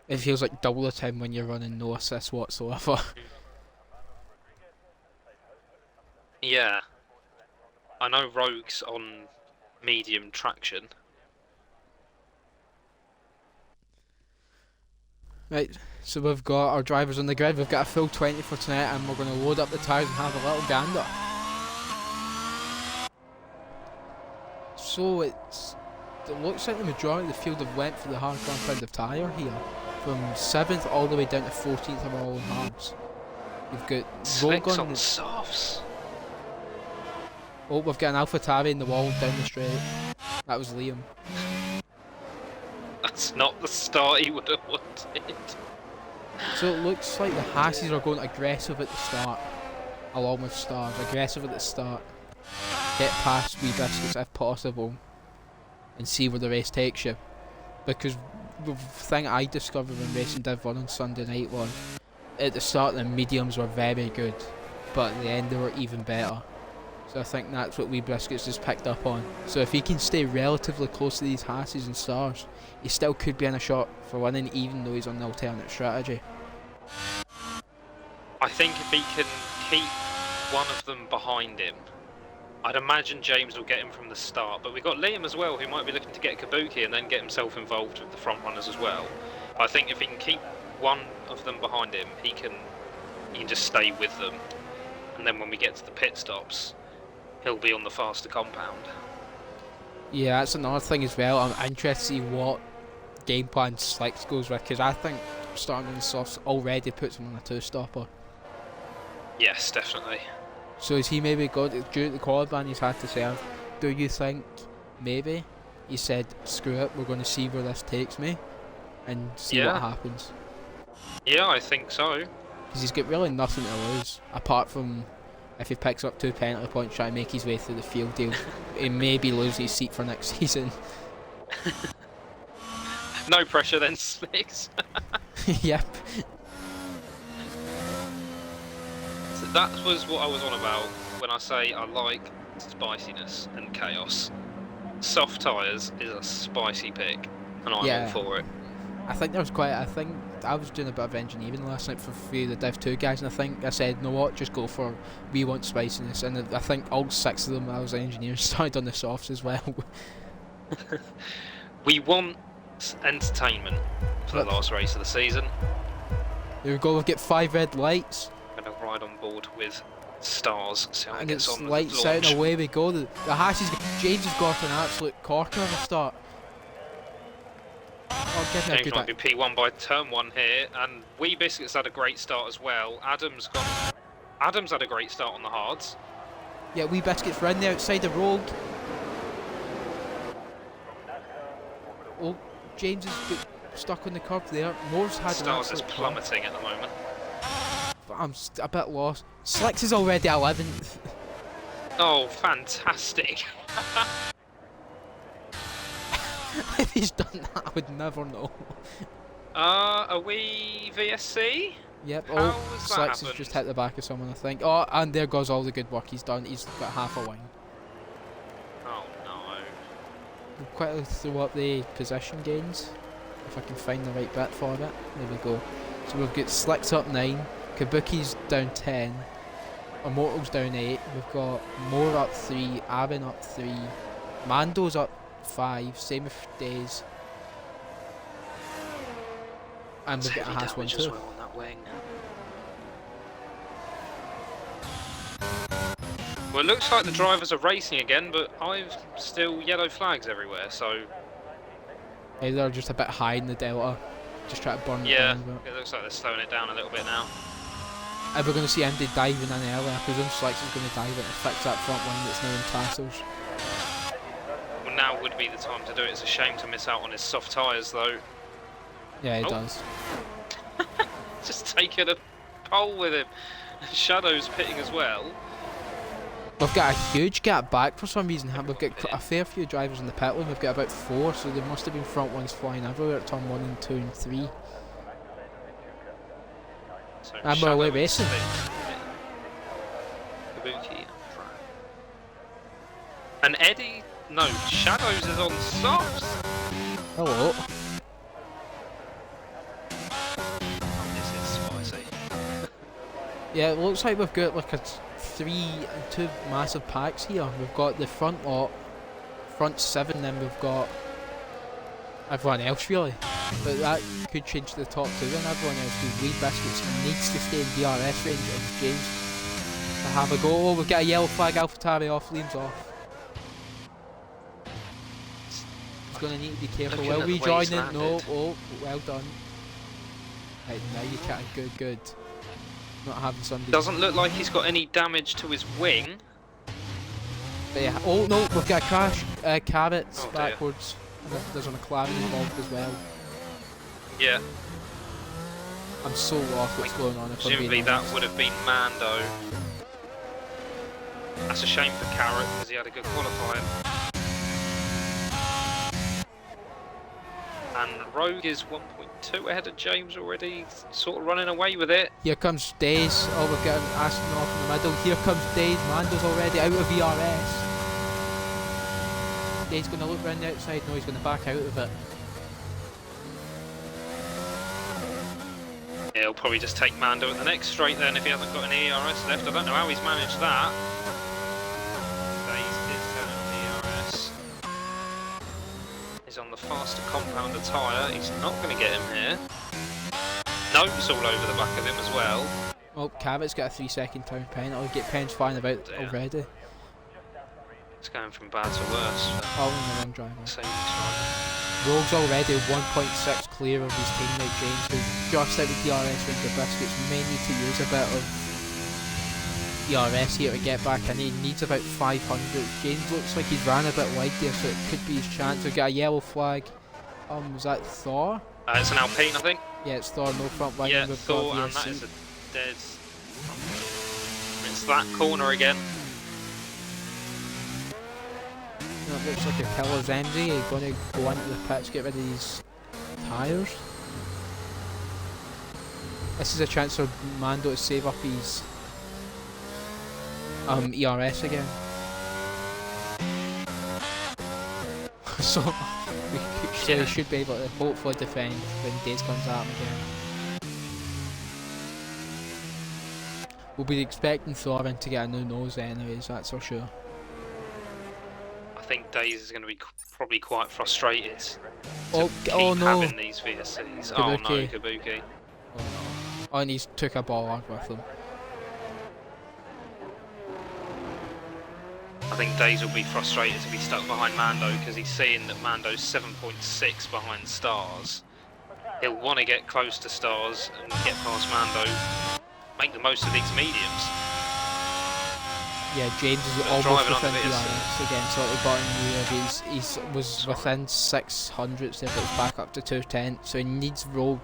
It feels like double the time when you're running no assist whatsoever. Yeah. I know Rogue's on medium traction. Right, so we've got our drivers on the grid. We've got a full 20 for tonight, and we're going to load up the tyres and have a little gander. So it looks like the majority of the field have went for the hard compound of tyre here, from 7th all the way down to 14th of all hards. We've got Slicks on Rogan. softs. Oh, we've got an AlphaTauri in the wall down the straight. That was Liam. That's not the start he would have wanted. So it looks like the Hasses are going aggressive at the start, along with Stars. Aggressive at the start. Get past Wee Biscuits if possible, and see where the race takes you. Because the thing I discovered when racing Div 1 on Sunday night was, at the start the mediums were very good, but at the end they were even better. So I think that's what Wee Biscuits has picked up on. So if he can stay relatively close to these Hasses and Stars, he still could be in a shot for winning, even though he's on the alternate strategy. I think if he can keep one of them behind him, I'd imagine James will get him from the start. But we've got Liam as well, who might be looking to get Kabuki and then get himself involved with the front runners as well. I think if he can keep one of them behind him, he can just stay with them. And then when we get to the pit stops, he'll be on the faster compound. Yeah, that's another thing as well. I'm interested to see what game plan Slicks goes with, because I think starting on the softs already puts him on a 2-stopper. Yes, definitely. So is he maybe got, due to the quality ban he's had to serve, do you think maybe he said, "Screw it, we're going to see where this takes me, and see Yeah. what happens." Yeah, I think so. Because he's got really nothing to lose, apart from if he picks up 2 penalty points trying to make his way through the field, he maybe lose his seat for next season. No pressure then, Slicks. Yep. So that was what I was on about when I say I like spiciness and chaos. Soft tyres is a spicy pick, and I'm all for it. I think there was I think I was doing a bit of engineering last night for a few of the Div 2 guys, and I think I said, "No, what, just go for, we want spiciness." And I think all 6 of them I was engineering started on the softs as well. We want entertainment for the last race of the season. There we go, we've got 5 red lights. I'm going to ride on board with Stars, see how it And gets it's on lights with out launch. and away we go. The James has got an absolute corker of a start. Oh, give me a James good might be P1 by turn 1 here, and Wee Biscuits had a great start as well. Adam's had a great start on the hards. Yeah, Wee Biscuits were in the outside the road. Oh, James is stuck on the curb there. Moore's had Stars an is absolute plummeting at the moment. but I'm a bit lost. Slicks is already 11th. Oh, fantastic. If he's done that, I would never know. Are we VSC? Yep, How oh, has that Slicks has happened? just hit the back of someone, I think. Oh, and there goes all the good work he's done. He's got half a wing. Oh no. We'll quickly throw up the position gains, if I can find the right bit for it. There we go. So we've got Slicks up 9, Kabuki's down 10, Immortal's down 8, we've got Moore up 3, Aaron up 3, Mando's up 5, same with Days. And we've got a Haas 1 too. Well on that wing. Well, it looks like the drivers are racing again, but I've still yellow flags everywhere, so Hey, they're just a bit high in the delta. Just try to burn it yeah, down a bit. it looks like they're slowing it down a little bit now. If we're going to see Andy diving in early, I presume Slicks is going to dive it and fix that front wing that's now in tassels. Well, now would be the time to do it. It's a shame to miss out on his soft tyres, though. Yeah, it Oh. does. Just taking a pole with him. Shadow's pitting as well. We've got a huge gap back for some reason. We've got a fair few drivers in the pit lane. We've got about 4, so there must have been front ones flying everywhere at turn 1 and 2 and 3. So And we're away Shadow racing. Kabuki. And Eddie, no, Shadows is on softs. Hello. Oh, this is spicy. Yeah, it looks like we've got like two massive packs here. We've got the front lot, front 7, then we've got everyone else really. But that could change to the top 2 and everyone else, because Wee Biscuits needs to stay in DRS range of James to have a go. Oh, we've got a yellow flag, AlphaTauri off, Liam's off. He's going to need to be careful. Looking Will at we the way he's join in? No, landed. oh, well done. Right, now you can't, good. Not having somebody. Doesn't look like he's got any damage to his wing. But yeah, oh no, we've got a crash. Carrots Oh, dear. backwards. And there's a McLaren involved as well. Yeah, I'm so lost what's going on. If I'm presumably being that honest. would have been Mando. That's a shame for Carrot because he had a good qualifying. And Rogue is 1.2 ahead of James already, sort of running away with it. Here comes Days. Oh, we've got an Aston off in the middle. Here comes Days. Mando's already out of VRS. Days going to look round the outside. No, he's going to back out of it. Yeah, he'll probably just take Mando at the next straight then if he hasn't got any ERS left. I don't know how he's managed that. Days is turning ERS. He's on the faster compounder tyre. He's not going to get him here. No, it's all over the back of him as well. Oh, Cabot's got a 3-second time penalty. Get pens flying about Dear. already. It's going from bad to worse. All in the wrong driver. Same driver. Rogue's already 1.6 clear of his teammate James, who's just out of DRS with the Biscuits. May need to use a bit of ERS here to get back in. He needs about 500. James looks like he's ran a bit wide there, so it could be his chance. We've got a yellow flag. Was that Thor? It's an Alpine, I think. Yeah, it's Thor, no front wing. Yeah, Thor, and that is a dead. It's that corner again. That looks like a killer Zemzi. He's going to go into the pits, get rid of these tyres. This is a chance for Mando to save up his ERS again. So we should be able to hopefully defend when Days comes at him again. We'll be expecting Thorin to get a new nose anyways, that's for sure. I think Days is going to be probably quite frustrated to oh keep no! having these VSCs. Kabuki. Oh no, Kabuki. Oh no. Oh, and he's took a ball with him. I think Days will be frustrated to be stuck behind Mando because he's seeing that Mando's 7.6 behind Stars. He'll want to get close to Stars and get past Mando, make the most of these mediums. Yeah, James is almost within DRS again, so at the bottom here he was within 600s there, but it's back up to 210, so he needs Rogue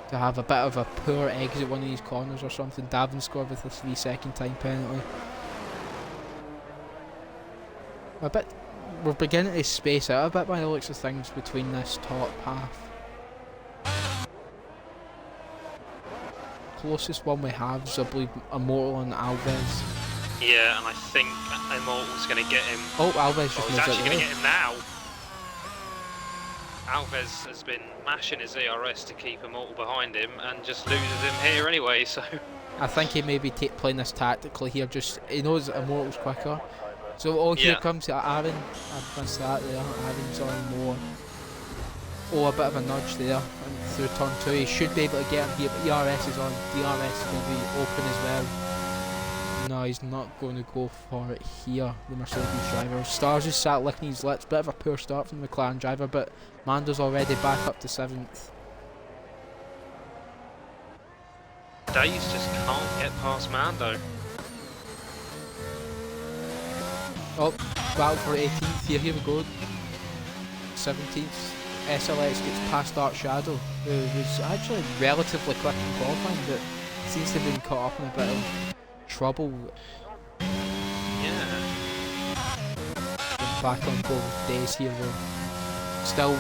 to have a bit of a poor exit one of these corners or something. Davin scored with a 3-second time penalty. We're beginning to space out a bit by the looks of things between this top half. Closest one we have is, I believe, Immortal and Alves. Yeah, and I think Immortal's going to get him. Oh, Alves just he's moves actually out going the to get him now. Alves has been mashing his ERS to keep Immortal behind him and just loses him here anyway, so... I think he may be playing this tactically here, he knows that Immortal's quicker. So, here comes Aaron. I've missed that there. Aaron's on more. Oh, a bit of a nudge there. And through turn 2, he should be able to get him here, but ERS is on. DRS is going to be open as well. No, he's not going to go for it here, the Mercedes driver. Stars just sat licking his lips. Bit of a poor start from the McLaren driver, but Mando's already back up to 7th. Days just can't get past Mando. Oh, battle for 18th here, here we go. 17th. SLX gets past Dark Shadow, who was actually relatively quick in qualifying, but seems to have been caught up in a bit of trouble. Yeah. Back on board with Days here though. Still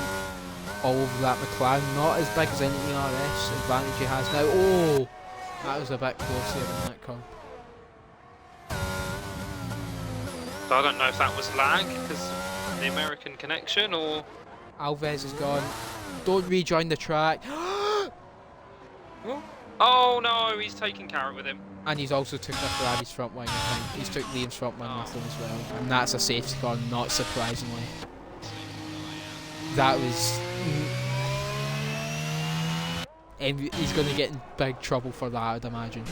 all over that McLaren, not as big as any ERS advantage he has now. Oh! That was a bit close here in that curve. So I don't know if that was lag because of the American connection or... Alves is gone. Don't rejoin the track. Oh no, he's taking Carrot with him. And he's also took Ferrari's front wing, I think. He's took Liam's front wing with him as well. And that's a safety car, not surprisingly. That was... And he's going to get in big trouble for that, I'd imagine.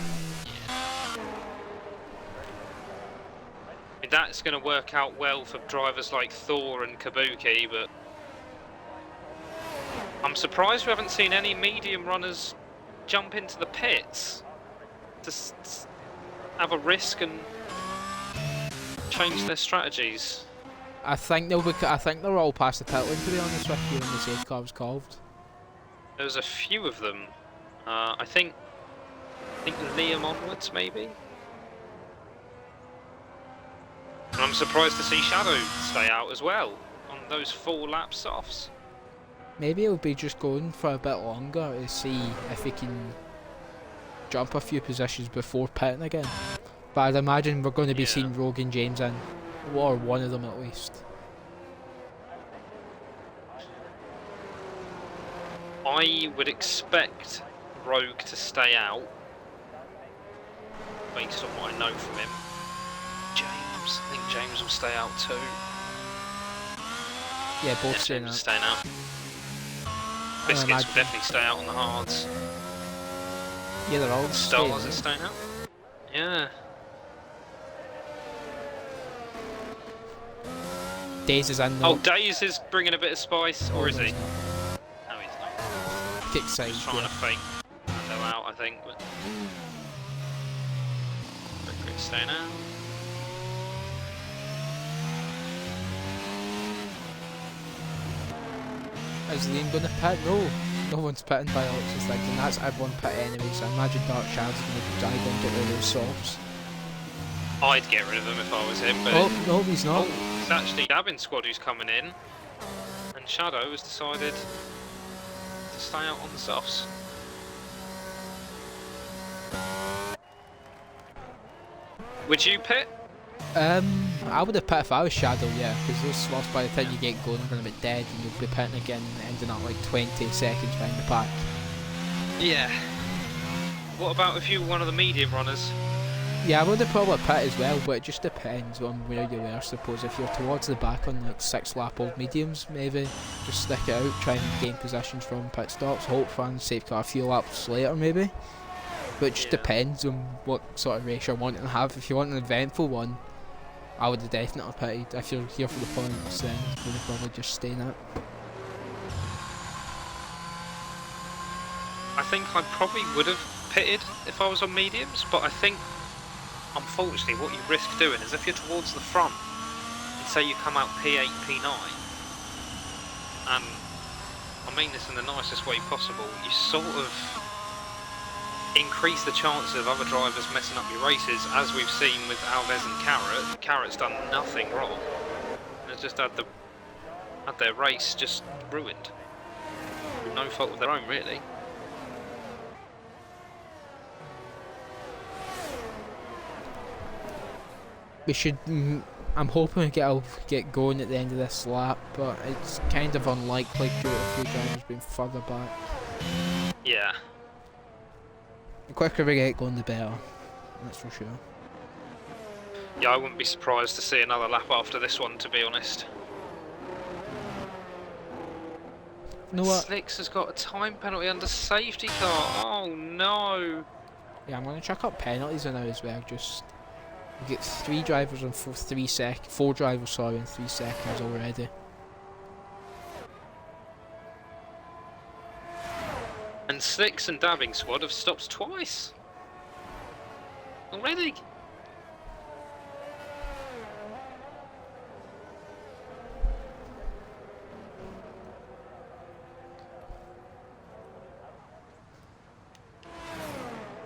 That's going to work out well for drivers like Thor and Kabuki, but I'm surprised we haven't seen any medium runners jump into the pits to have a risk and change their strategies. I think they're all past the pit lane, to be honest with you, when the safety car was called. There's a few of them. I think Liam onwards, maybe. And I'm surprised to see Shadow stay out as well on those 4 lap softs. Maybe he'll be just going for a bit longer to see if he can jump a few positions before pitting again. But I'd imagine we're going to be seeing Rogue and James in, or one of them at least. I would expect Rogue to stay out, based on what I know from him. James, I think James will stay out too. Yeah, both staying James out. Staying out. Biscuits will definitely stay out on the hards. Yeah, they're all Stars are staying out. Yeah. Days is in. Oh, Days is bringing a bit of spice, or is he? No, he's not. Kick side. He's trying to fake Mando out, I think. But... Stay now. Is Liam going to pit? No one's pitting by the looks of things, and that's everyone pit anyway, so I imagine Dark Shadow's going to dive in and get rid of those softs. I'd get rid of them if I was him, but... Oh, no, he's not. Oh, it's actually Dabbing squad who's coming in, and Shadow has decided to stay out on the softs. Would you pit? I would have pit if I was Shadow, yeah, because those slots by the time you get going are going to be dead and you'll be pitting again and ending up like 20 seconds behind the pack. Yeah. What about if you were one of the medium runners? Yeah, I would have probably pit as well, but it just depends on where you were, I suppose. If you're towards the back on like 6 lap old mediums, maybe just stick it out, try and gain positions from pit stops, hope for a safe car a few laps later maybe. But it just depends on what sort of race you're wanting to have. If you want an eventful one, I would have definitely pitted. If you're here for the points, then I would have probably just stayed out. I think I probably would have pitted if I was on mediums, but I think, unfortunately, what you risk doing is if you're towards the front, and say you come out P8, P9, and I mean this in the nicest way possible, you sort of increase the chances of other drivers messing up your races, as we've seen with Alves and Carrot. Carrot's done nothing wrong. They've just had their race just ruined. Through no fault of their own, really. We should. I'm hoping we get going at the end of this lap, but it's kind of unlikely due to a few drivers being further back. Yeah. The quicker we get going, the better. That's for sure. Yeah, I wouldn't be surprised to see another lap after this one, to be honest. You know what? Slicks has got a time penalty under safety car. Oh no! Yeah, I'm going to chuck up penalties now as well. Just we get 3 drivers on 4 drivers, sorry, in 3 seconds already. And Slicks and Dabbing squad have stopped twice already.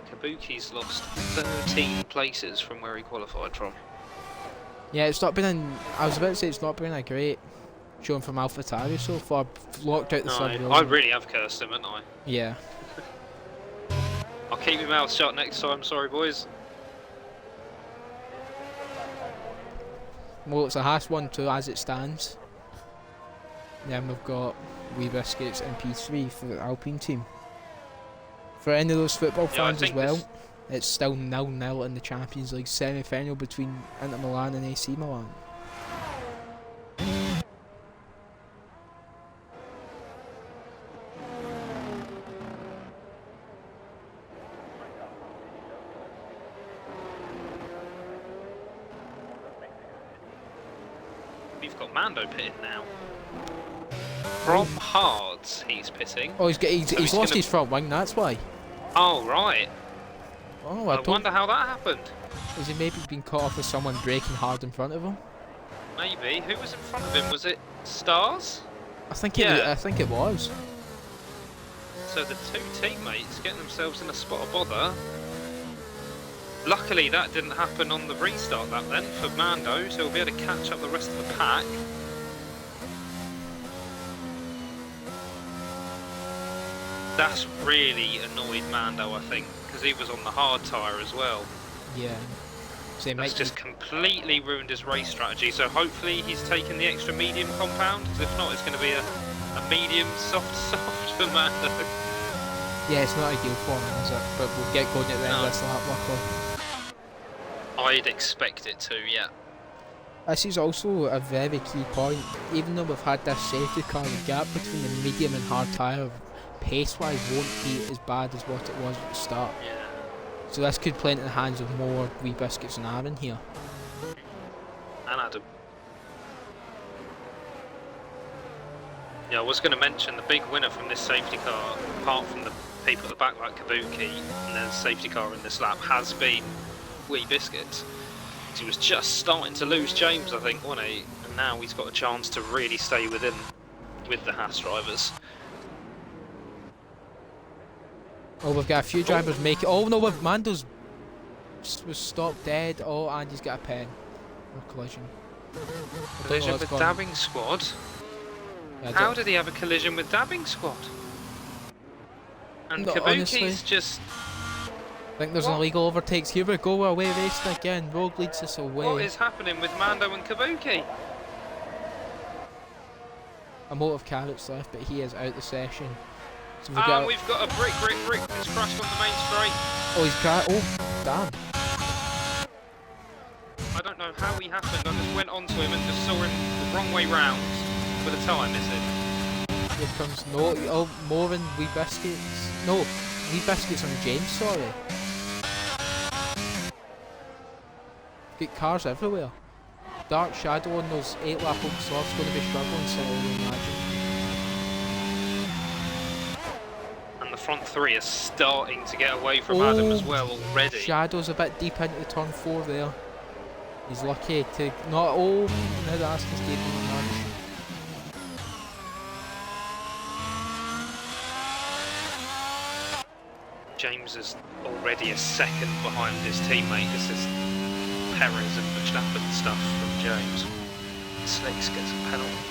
Kabuki's lost 13 places from where he qualified from. Yeah, it's not been I was about to say it's not been a great showing from AlphaTauri so far. Locked out the sub. I really have cursed him, haven't I? Yeah. I'll keep my mouth shut next time, sorry boys. Well, it's a Haas 1-2 as it stands. Then we've got Wee Biscuits and P3 for the Alpine team. For any of those football fans as well, it's still 0-0 in the Champions League semi-final between Inter Milan and AC Milan. We've got Mando pitting now. From Hards, he's pitting. Oh, he's lost his front wing, that's why. Oh, right. Oh, I wonder how that happened. Has he maybe been caught off with someone braking hard in front of him? Maybe. Who was in front of him? Was it Stars? I think it was. So the 2 teammates getting themselves in a spot of bother. Luckily that didn't happen on the restart lap then for Mando, so he'll be able to catch up the rest of the pack. That's really annoyed Mando, I think, because he was on the hard tyre as well. Yeah. So that's just completely ruined his race strategy, so hopefully he's taken the extra medium compound, because if not it's going to be a medium soft for Mando. Yeah, it's not ideal for him, is it? But we'll get going at the end of this lap, luckily. I'd expect it to, yeah. This is also a very key point. Even though we've had this safety car, the gap between the medium and hard tyre pace-wise won't be as bad as what it was at the start. Yeah. So this could play into the hands of more Wee Biscuits and Aaron here. And Adam. Yeah, I was going to mention the big winner from this safety car, apart from the people at the back like Kabuki and then safety car in this lap, has been wee biscuits. He was just starting to lose James, I think, wasn't he? And now he's got a chance to really stay with the Haas drivers. Oh, we've got a few drivers make it. Oh no, Mando's was stopped dead. Oh, and he's got a pen. Or collision. Collision with Dabbing Squad? Yeah, How did he have a collision with Dabbing Squad? And No, Kabuki's honestly. just... I think there's an illegal overtakes. Here we go, away racing again. Rogue leads us away. What is happening with Mando and Kabuki? A mote of carrots left, but he is out the session. So We've got a brick that's crashed on the main straight. Oh, he's crashed. Oh, damn. I don't know how he happened. I just went onto him and just saw him the wrong way round with a tyre missing. Here comes more and Wee Biscuits. No, Wee Biscuits on James, sorry. Get cars everywhere. Dark Shadow on those 8-lap old softs going to be struggling, so I would imagine. And the front three are starting to get away from Adam as well already. Shadow's a bit deep into turn 4 there. He's lucky to not. Oh, now the Aston's gave him a nudge. James is already a second behind his teammate. This is Perez and Verstappen stuff from James. Slicks gets a penalty.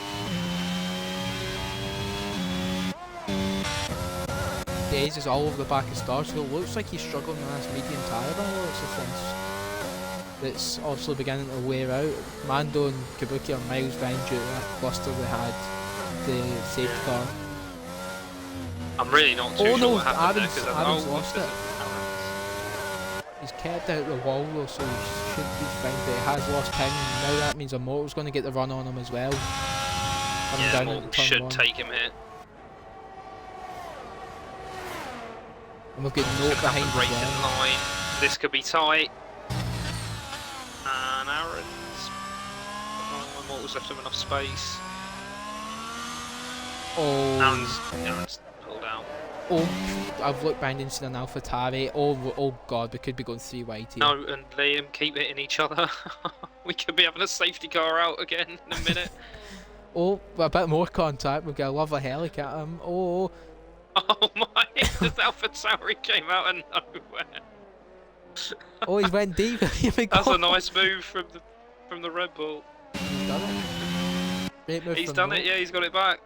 Days is all over the back of Star, so it looks like he's struggling with this medium tyre by lots of things. That's obviously beginning to wear out. Mando and Kabuki are miles behind due to that cluster they had, the safety car. I'm really not too sure what happened Adam's, there Adam's lost it. He's kept out the wall though, so he should be fine, but he has lost time. Now that means a motor's going to get the run on him as well. Yeah, Mortal should take him here. And we've got Note behind as well. Line. This could be tight. And Aaron's... Oh, Mortal's left him enough space. Oh. Aaron's pulled out. Oh, I've looked behind and seen an AlphaTauri. Oh god, we could be going 3 wide here. No, and Liam keep hitting each other. We could be having a safety car out again in a minute. Oh, a bit more contact. We've got a lovely helic at him. Oh. Oh my, this AlphaTauri came out of nowhere. Oh, he's went deep. Here we go. That's a nice move from the Red Bull. He's done it. Great move. He's done it, yeah, he's got it back.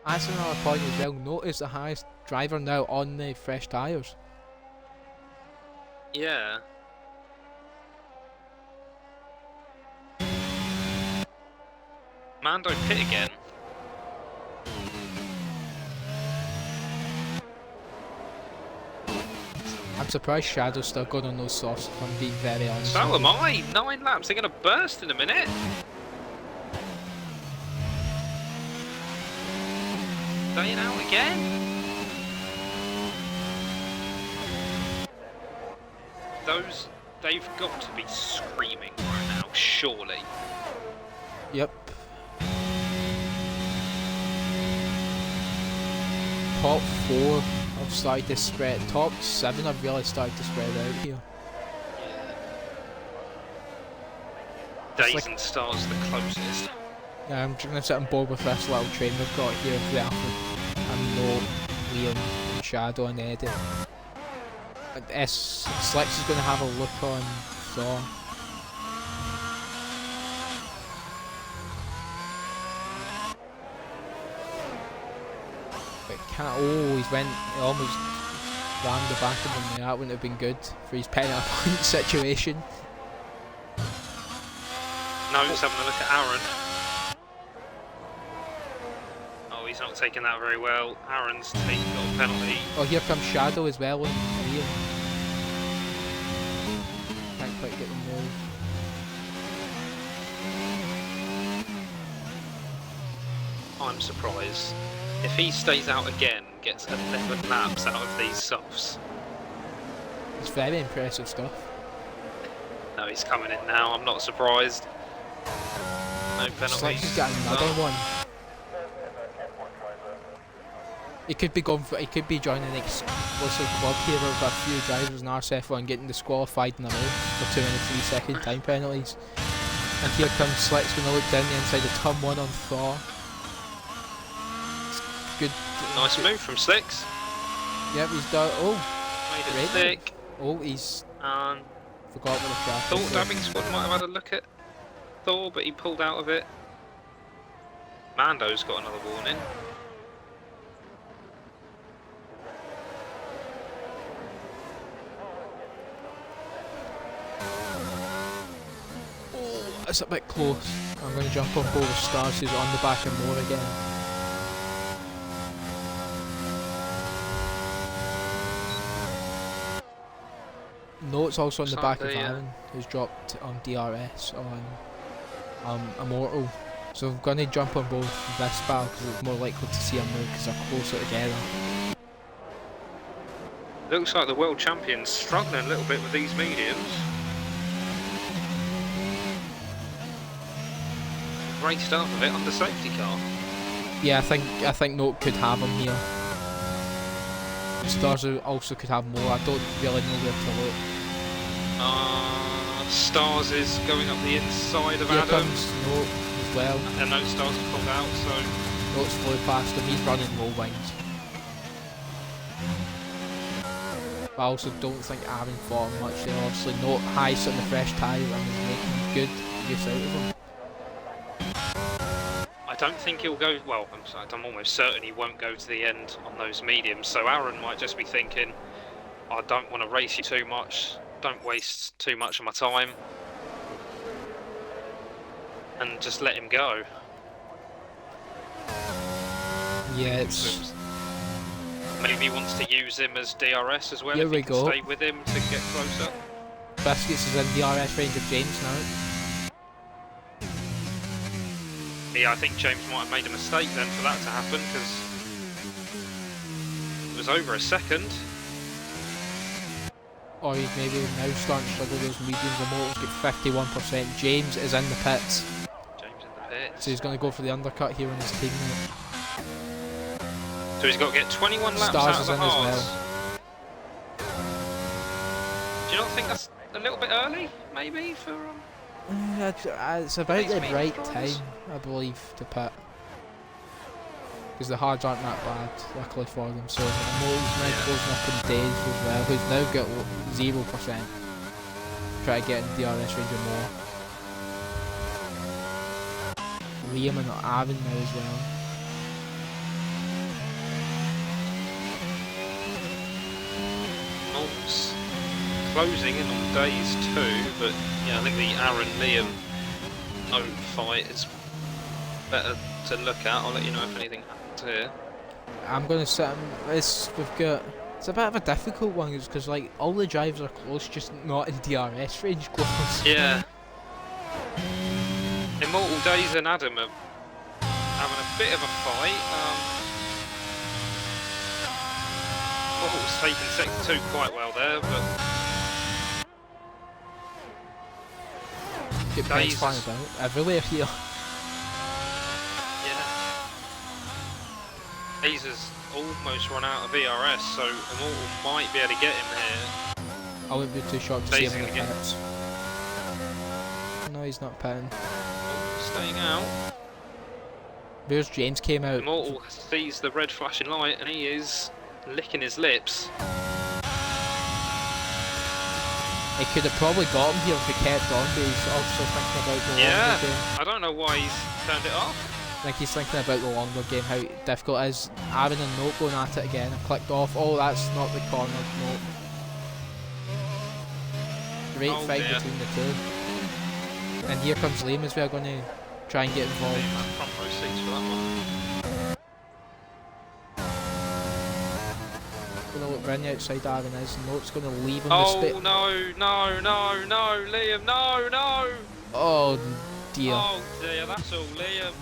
That's another point as well. Notice the highest driver now on the fresh tyres. Yeah. Mando pit again. I'm surprised Shadow's still going on those softs, if I'm being very honest. So am I. 9 laps, they're going to burst in a minute. Staying out again. They've got to be screaming right now, surely. Yep. Top 4 have started to spread. Top 7 have really started to spread out here. Days like, and Stars the closest. Yeah, I'm going to sit on board with this little train we've got here of the Alpha. And no Liam and Shadow and Eddie. Slicks is going to have a look on Thor. But can't. Oh, he almost rammed the back of him there. That wouldn't have been good for his penalty point situation. No, just having a look at Aaron. Oh, he's not taking that very well. Aaron's got a penalty. Oh, here comes Shadow as well and Liam. Can't quite get the move. I'm surprised. If he stays out again, gets 11 laps out of these softs. It's very impressive stuff. No, he's coming in now, I'm not surprised. No penalties. Slicks has got another one. He could be going for. He could be joining an exclusive club here with a few drivers in RSF1 getting disqualified in a row for too many 3-second time penalties. And here comes Slick's going to look down the inside of turn 1 on Thor. Good. Nice move from Slicks. Yep, he's done. Oh, Made it great thick. move. Oh, he's And forgot what the traffic. thought Dabbing Squad might have had a look at Thor, but he pulled out of it. Mando's got another warning. Oh, that's a bit close. I'm going to jump on board with Stars, who's on the back and more again. No, it's also on the back of Aaron, who's dropped on DRS on Immortal. So I'm going to jump on both this battle because it's more likely to see them move because they're closer together. Looks like the world champion's struggling a little bit with these mediums. Great start of it under safety car. Yeah, I think Note could have him here. Stars also could have more. I don't really know where to look. Stars is going up the inside of Here Adam. comes Note as well. And no Stars have pulled out, so Note's flew past him. He's running low wings. But I also don't think Aaron fought him much there. Obviously, Note high on the fresh tyre and is making good use out of him. I don't think he'll go. Well, I'm almost certain he won't go to the end on those mediums. So Aaron might just be thinking, I don't want to race you too much. Don't waste too much of my time, and just let him go. Yeah, it's. Maybe he wants to use him as DRS as well. Here if we he can go. stay with him to get closer. Biscuits is in DRS range of James now. Yeah, I think James might have made a mistake then for that to happen, because it was over a second. Or he's maybe now starting to struggle those mediums. Immortals get 51%. James is in the pits. James in the pits. So he's going to go for the undercut here on his teammate. So he's got to get 21 laps Stars out of is the in as hards. well. Do you not think that's a little bit early, maybe, for... It's about These the medium right drivers? time, I believe, to pit. Because the hards aren't that bad, luckily for them. So Immortals now closing up in Days as well, who's now got 0%. Try to get in DRS range or more. Liam and Aaron now as well. Knowles closing in on Days too, but yeah, I think the Aaron Liam no fight is better to look at. I'll let you know if anything happens here. I'm going to sit him. It's a bit of a difficult one because like all the drives are close, just not in DRS range close. Yeah. Immortal Days and Adam are having a bit of a fight. Immortal's taken sector 2 quite well there, but Get Days flying is- about everywhere here. yeah. Days has almost run out of ERS, so Immortal might be able to get him here. I wouldn't be too shocked to see Days him in the gonna get- pits. No, he's not pitting. Oh, staying out. There's James came out. Immortal sees the red flashing light and he is licking his lips. He could have probably got him here if he kept on, but he's also thinking about the Yeah, longer game. I don't know why he's turned it off. I think he's thinking about the longer game, how difficult it is. Aaron and Note going at it again. I've clicked off. Oh, that's not the corner. Note. Great Oh, fight dear. between the two. And here comes Liam as well, going to try and get involved. Front row seats for that one. Going to look round the outside Aaron is. Note's going to leave him. Oh no, Liam, no! Oh dear. Oh dear, that's all Liam.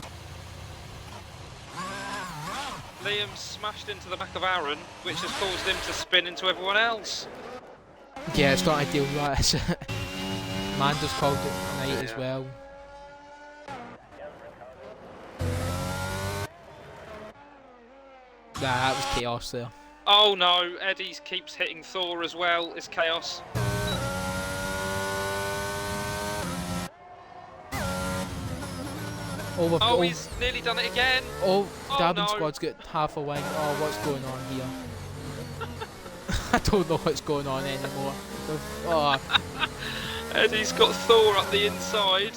Liam smashed into the back of Aaron, which has caused him to spin into everyone else. Yeah, it's not ideal, that is it. Manda's called it a night as Yeah. well. Nah, that was chaos there. Oh no, Eddie keeps hitting Thor as well. It's chaos. Oh, he's nearly done it again. Oh, Dabbing no. Squad's got half a wing. Oh, what's going on here? I don't know what's going on anymore. Oh. Eddie's got Thor up the inside.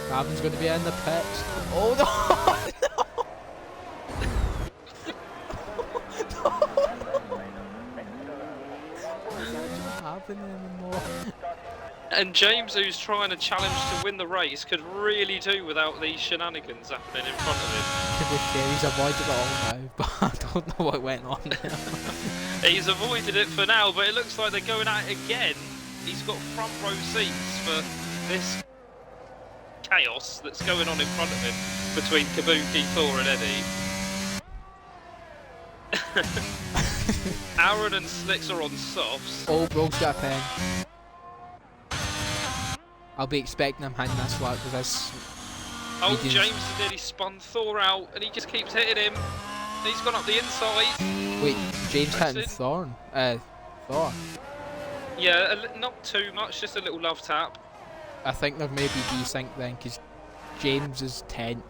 Dabbin's going to be in the pits. Oh no! What's actually happening anymore? And James, who's trying to challenge to win the race, could really do without these shenanigans happening in front of him. To be fair, he's avoided it all now, but I don't know what went on there. He's avoided it for now, but it looks like they're going at it again. He's got front row seats for this chaos that's going on in front of him between Kabuki, Thor and Eddie. Aaron and Slicks are on softs. Oh, Bro's got a pen. I'll be expecting him handing this lap because this. Oh, James has nearly spun Thor out and he just keeps hitting him. He's gone up the inside. Wait, James hitting Thor? Thor. Yeah, not too much, just a little love tap. I think there may be desync then because James is 10th.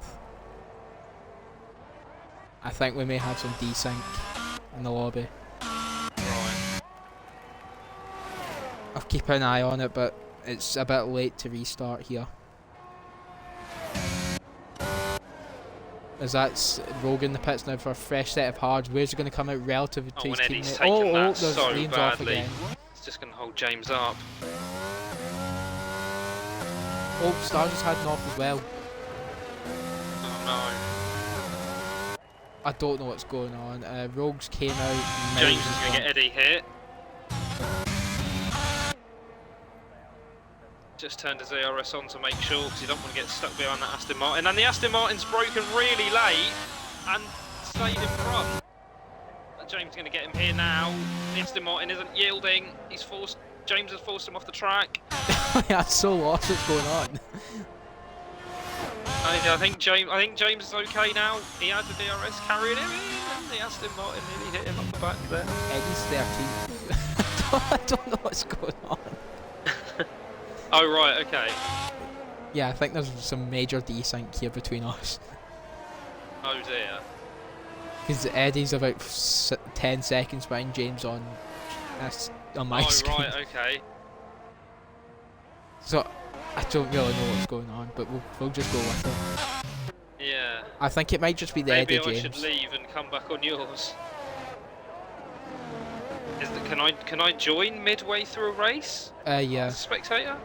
I think we may have some desync in the lobby. Right. I'll keep an eye on it, but it's a bit late to restart here. As that's Rogan the pits now for a fresh set of hards. Where's it going to come out relative to his teammate? There's so Liam's off again. It's just going to hold James up. Oh, Stars has had an off as well. Oh no. I don't know what's going on. Rogues came out. James is going to get Eddie hit. Just turned his ARS on to make sure because you don't want to get stuck behind that Aston Martin. And the Aston Martin's broken really late and stayed in front. James is going to get him here now. The Aston Martin isn't yielding. James has forced him off the track. Yeah, I'm so lost what's going on. I think James is okay now. He had the DRS carrying him in and the Aston Martin nearly hit him on the back there. Eddie's 13th. I don't know what's going on. Oh right, okay. Yeah, I think there's some major desync here between us. Oh dear. Because Eddie's about 10 seconds behind James on my screen. Oh right, okay. So I don't really know what's going on, but we'll just go with it. Yeah. I think it might just be the Maybe Eddie James. Maybe I should leave and come back on yours. Can I join midway through a race? Yeah. As a spectator?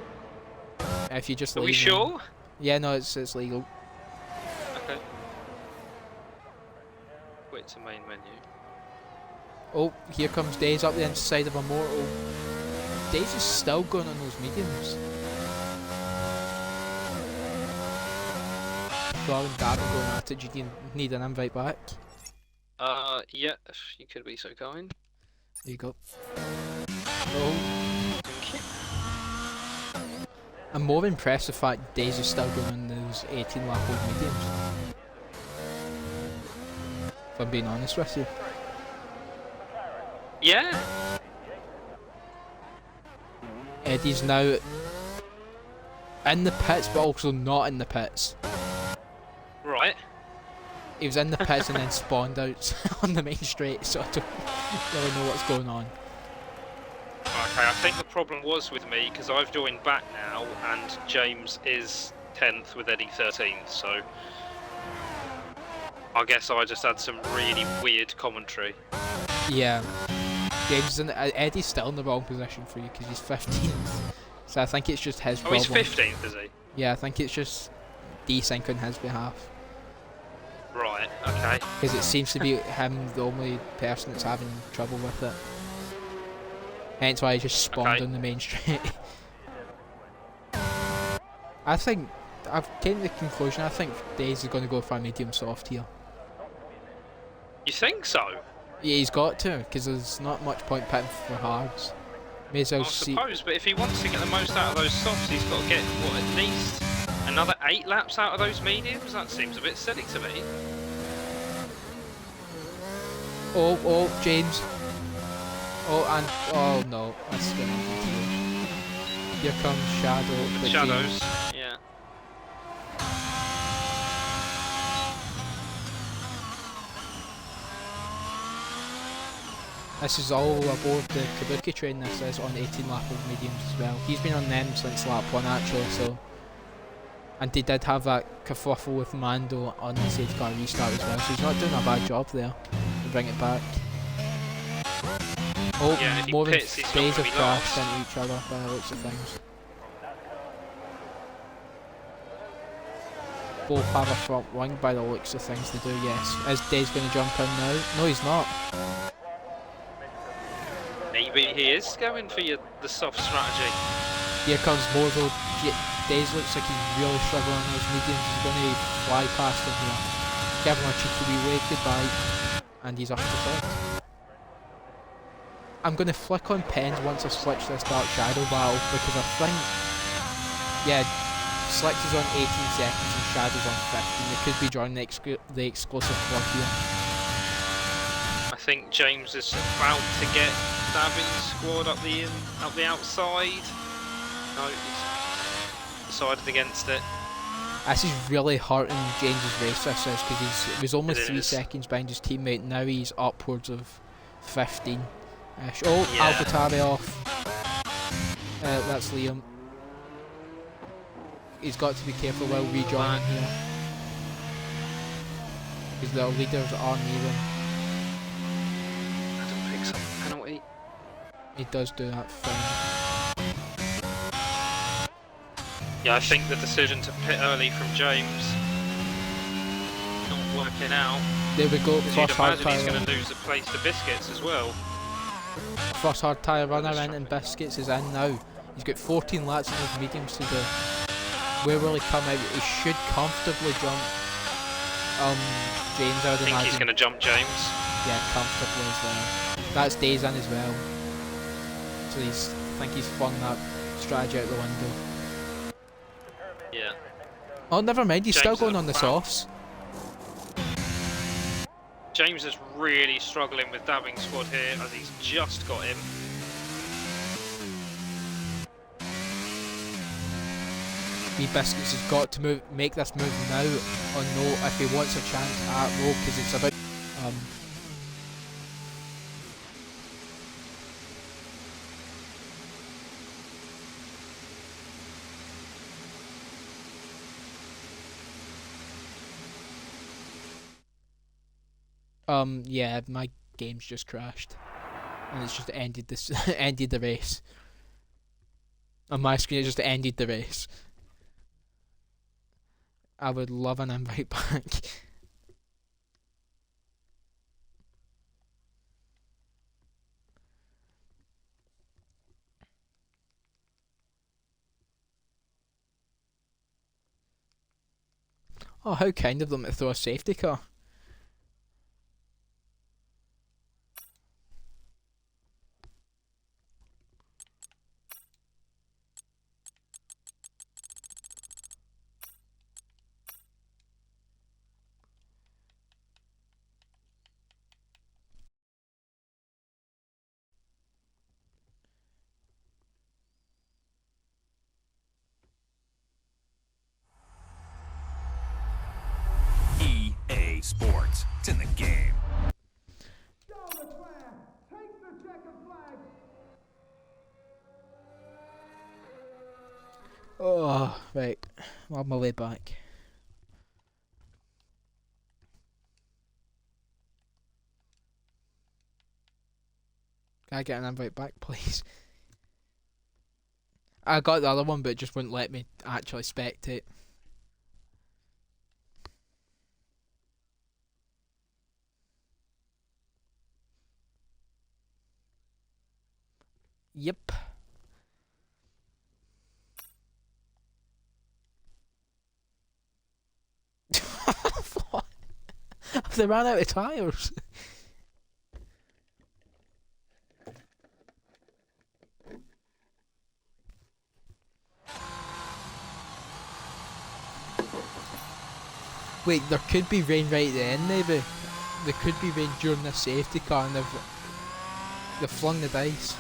If you just Are leave. we sure? Yeah, no, it's legal. Okay. Quit to main menu. Oh, here comes Daze up the inside of Immortal. Daze is still going on those mediums. Thor and Dabbin going at it. Do you need an invite back? Yeah, if you could be so kind. There you go. Oh. Thank you. I'm more impressed with the fact Daze is still going on those 18 lap old mediums. If I'm being honest with you. Yeah. Eddie's now in the pits, but also not in the pits. Right. He was in the pits and then spawned out on the main straight, so I don't really know what's going on. Okay, I think the problem was with me because I've joined back now and James is 10th with Eddie 13th, so I guess I just had some really weird commentary. Yeah. James Eddie's still in the wrong position for you because he's 15th. So I think it's just his problem. Oh, he's 15th, is he? Yeah, I think it's just desync on his behalf. Right, okay. Because it seems to be him the only person that's having trouble with it. Hence why he just spawned on the main straight. I think, I've came to the conclusion, I think Daze is going to go for a medium soft here. You think so? Yeah, he's got to, because there's not much point pitting for hards. May as well I suppose, but if he wants to get the most out of those softs, he's got to get, what, at least another 8 laps out of those mediums? That seems a bit silly to me. Oh, James. Oh, and oh no, that's gonna be through. Here comes Shadow, but Shadows. James. Yeah. This is all aboard the Kabuki train. This is on 18 lap of mediums as well. He's been on them since lap 1 actually, so. And they did have that kerfuffle with Mando on the safety car restart as well, so he's not doing a bad job there to bring it back. Oh, Yeah, if he more than pits, he's not days gonna have be crashed last. into each other by the looks of things. Both have a front wing by the looks of things they do, yes. Is Day's going to jump in now? No, he's not. Maybe he is going for the soft strategy. Here comes Mordo. Days looks like he's really struggling on those mediums. He's going to fly past him here. Give him a cheeky wee wave goodbye. And he's off to third. I'm going to flick on pens once I switch this Dark Shadow battle because I think, yeah, Slicks is on 18 seconds and Shadow's on 15. They could be drawing the exclusive plug here. I think James is about to get Davin's squad up the outside. No, he's decided against it. This is really hurting James's race, this is, because he was only 3 is. seconds behind his teammate. Now he's upwards of 15. Oh, Yeah. AlphaTauri off. That's Liam. He's got to be careful while rejoining here. Because the leaders are near him. Adam picks up the penalty. He does do that thing. Yeah, I think the decision to pit early from James not working out. There we go, Because you'd first hard imagine he's tyre. going to lose the place to Biscuits as well. First hard tyre runner in and Biscuits is in now. He's got 14 laps in his mediums to do. Where will he come out? He should comfortably jump James, I would I think imagine. he's going to jump James. Yeah, comfortably as well. That's Days in as well. So I think he's flung that strategy out the window. Yeah. Oh, never mind, he's James still is going a on the foul. softs. James is really struggling with Dabbing's squad here as he's just got him. Me Biscuits has got to make this move now or no if he wants a chance at roll, because it's about yeah, my game's just crashed. And it's just ended this ended the race. On my screen it just ended the race. I would love an invite back. Oh, how kind of them to throw a safety car. EA Sports. It's in the game. Oh, right. I'm on my way back. Can I get an invite back, please? I got the other one, but it just wouldn't let me actually spectate. Yep. What? Have they ran out of tyres? Wait, there could be rain right at the end, maybe. they could be rain during this safety car, and they've flung the dice.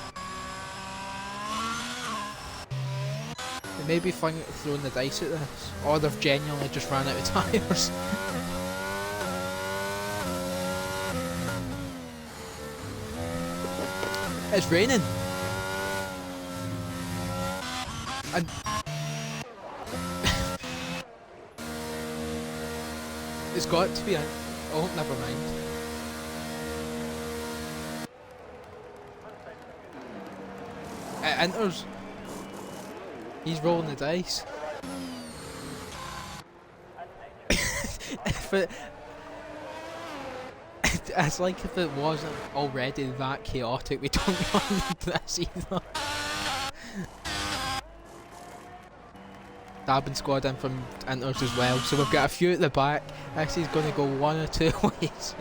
They may be throwing the dice at this, or they've genuinely just ran out of tyres. It's raining, and it's got to be. Oh, never mind. It enters. He's rolling the dice. It's like if it wasn't already that chaotic, we don't want this either. Dabbing squad in from enters as well, so we've got a few at the back. This is going to go one or two ways.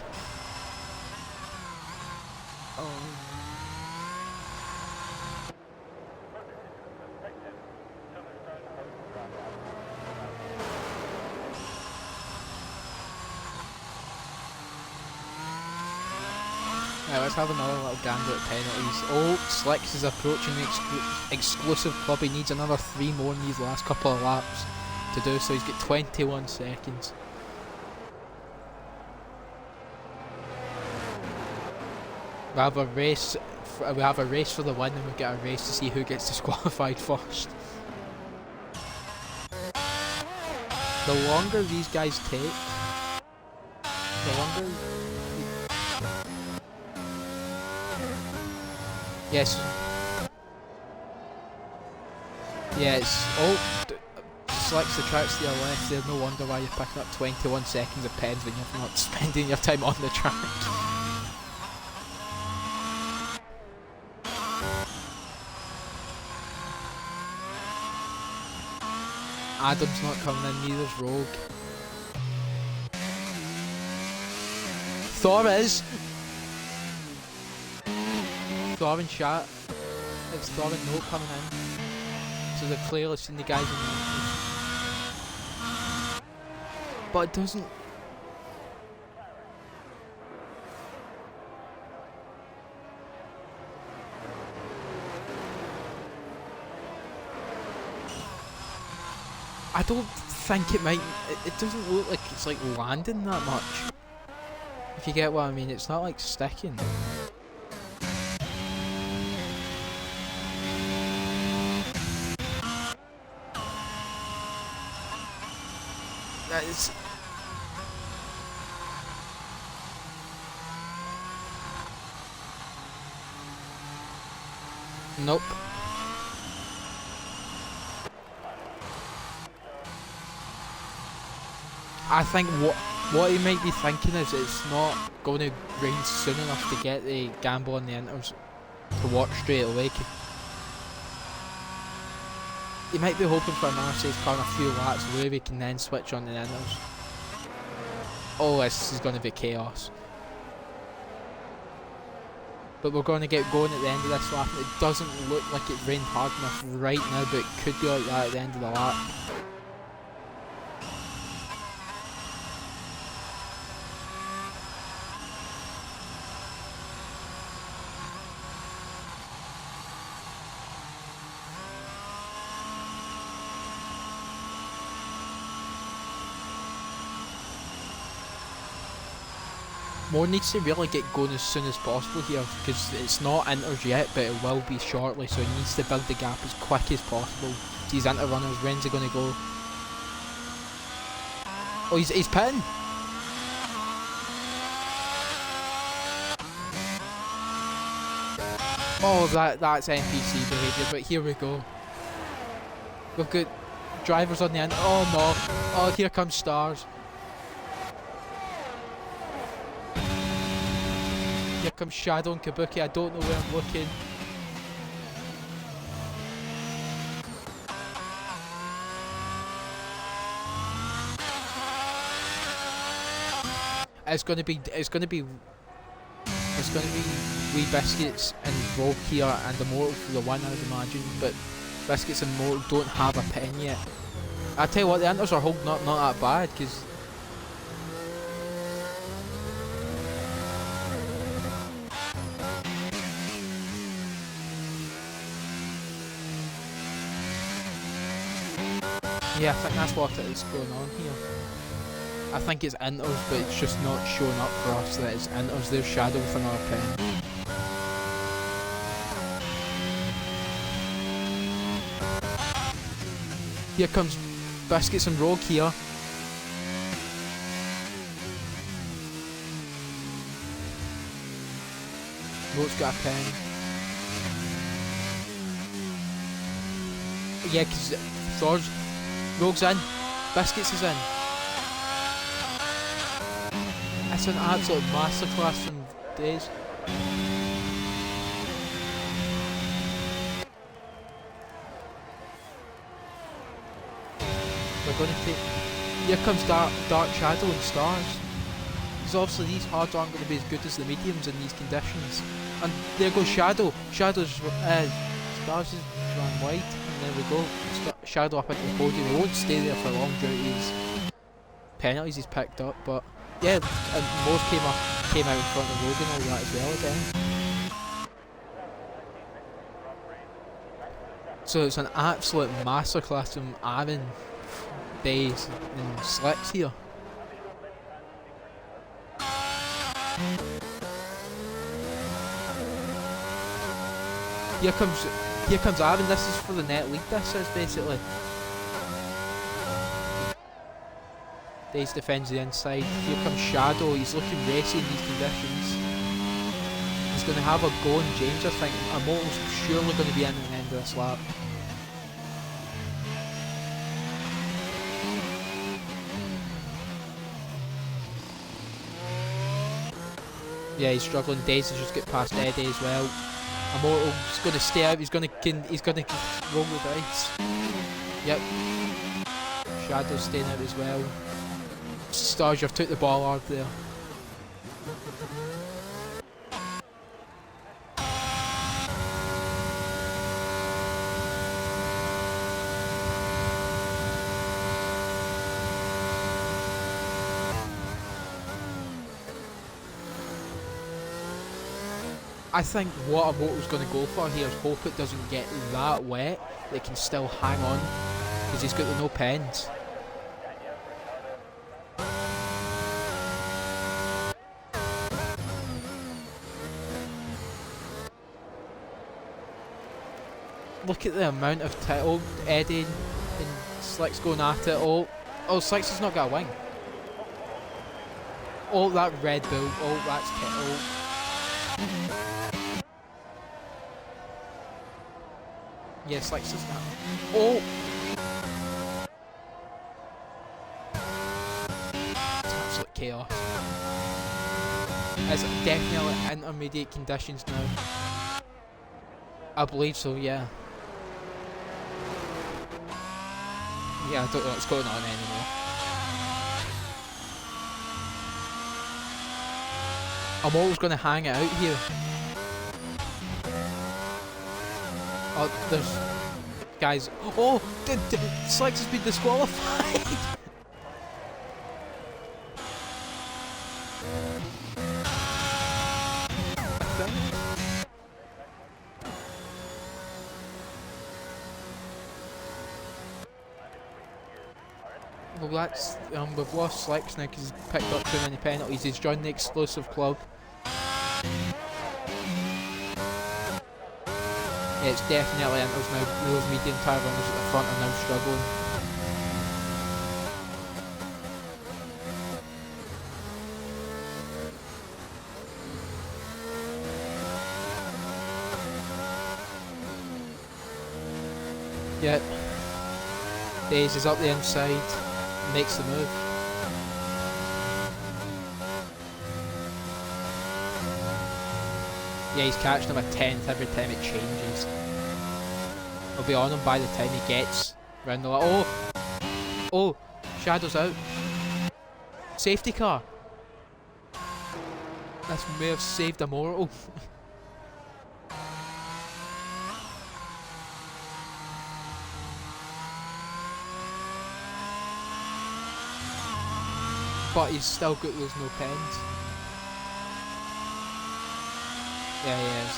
Right, let's have another little gander at penalties. Oh, Slicks is approaching the exclusive club. He needs another 3 more in these last couple of laps to do so. He's got 21 seconds. We have a race. We have a race for the win, and we get a race to see who gets disqualified first. The longer these guys take, the longer. Yes. Yes. Oh, Slicks, the track's to your left there. No wonder why you're picking up 21 seconds of pens when you're not spending your time on the track. Adam's not coming in, neither's Rogue. Thor is. Thor and Shat. It's Thor and Note coming in. So they've clearly seen the guys in the entries. But it doesn't. I don't think it might. It doesn't look like it's like landing that much. If you get what I mean, it's not like sticking. It's nope. I think what he might be thinking is it's not going to rain soon enough to get the gamble on the inters to work straight away. He might be hoping for a Mercedes car in a few laps where he can then switch on the inters. Oh, this is going to be chaos. But we're going to get going at the end of this lap. It doesn't look like it rained hard enough right now, but it could be like that at the end of the lap. More needs to really get going as soon as possible here, because it's not inters yet, but it will be shortly, so he needs to build the gap as quick as possible. These inter runners, when's he going to go? Oh, he's pitting! Oh, that's NPC behaviour, but here we go. We've got drivers on the end. Oh no! Oh, here comes Stars. Here comes Shadow and Kabuki. I don't know where I'm looking. It's gonna be Wee Biscuits and Rogue here and Immortal for the win, I'd imagine. But Biscuits and Immortal don't have a pin yet. I tell you what, the inters are holding up not that bad, because Yeah, I think that's what is going on here. I think it's inters, but it's just not showing up for us that it's inters. There's Shadow with another pen. Here comes Biscuits and Rogue here. Rogue's got a pen. Yeah, because Thor's... Rogue's in. Biscuits is in. It's an absolute masterclass from Days. We're going to take... Here comes Dark Shadow and Stars. Because obviously these hards aren't going to be as good as the mediums in these conditions. And there goes Shadow. Shadow's... Stars is run wide. And there we go. Shadow up into the podium. He won't stay there for long due to his penalties he's picked up, but... Yeah, and Moore came out in front of Logan and all that as well again. So it's an absolute masterclass from Aaron, Bays and Slicks here. Here comes Aaron. This is for the net lead. This is basically. Days defends the inside. Here comes Shadow. He's looking racy in these conditions. He's going to have a go on James, I think. Immortal's surely going to be in at the end of this lap. Yeah, he's struggling. Days has just get past Eddie as well. Immortal's going to stay out. He's going to roll the dice. Yep. Shadow's staying out as well. Stars, you've took the ball hard there. I think what Immortal's going to go for here is hope it doesn't get that wet. They can still hang on because he's got the no pens. Look at the amount of Eddie and Slicks going at it. Oh, Slicks has not got a wing. Oh, that Red Bull. Oh, that's Kittle. Yeah, Slicks is not. Oh! It's absolute chaos. It's definitely intermediate conditions now. I believe so, yeah. Yeah, I don't know what's going on anymore. I'm always going to hang it out here. Oh, there's... Guys... Oh! Slicks has been disqualified! I think. Well, that's... we've lost Slicks now because he's picked up too many penalties. He's joined the explosive club. Yeah, it's definitely Inters now. Those medium tyre runners at the front are now struggling. Yep. Days is up the inside, makes the move. Yeah, he's catching him a 10th every time it changes. He'll be on him by the time he gets round the line. Oh! Oh! Shadow's out. Safety car. This may have saved Immortal. But he's still got those no pens. Yeah, he is.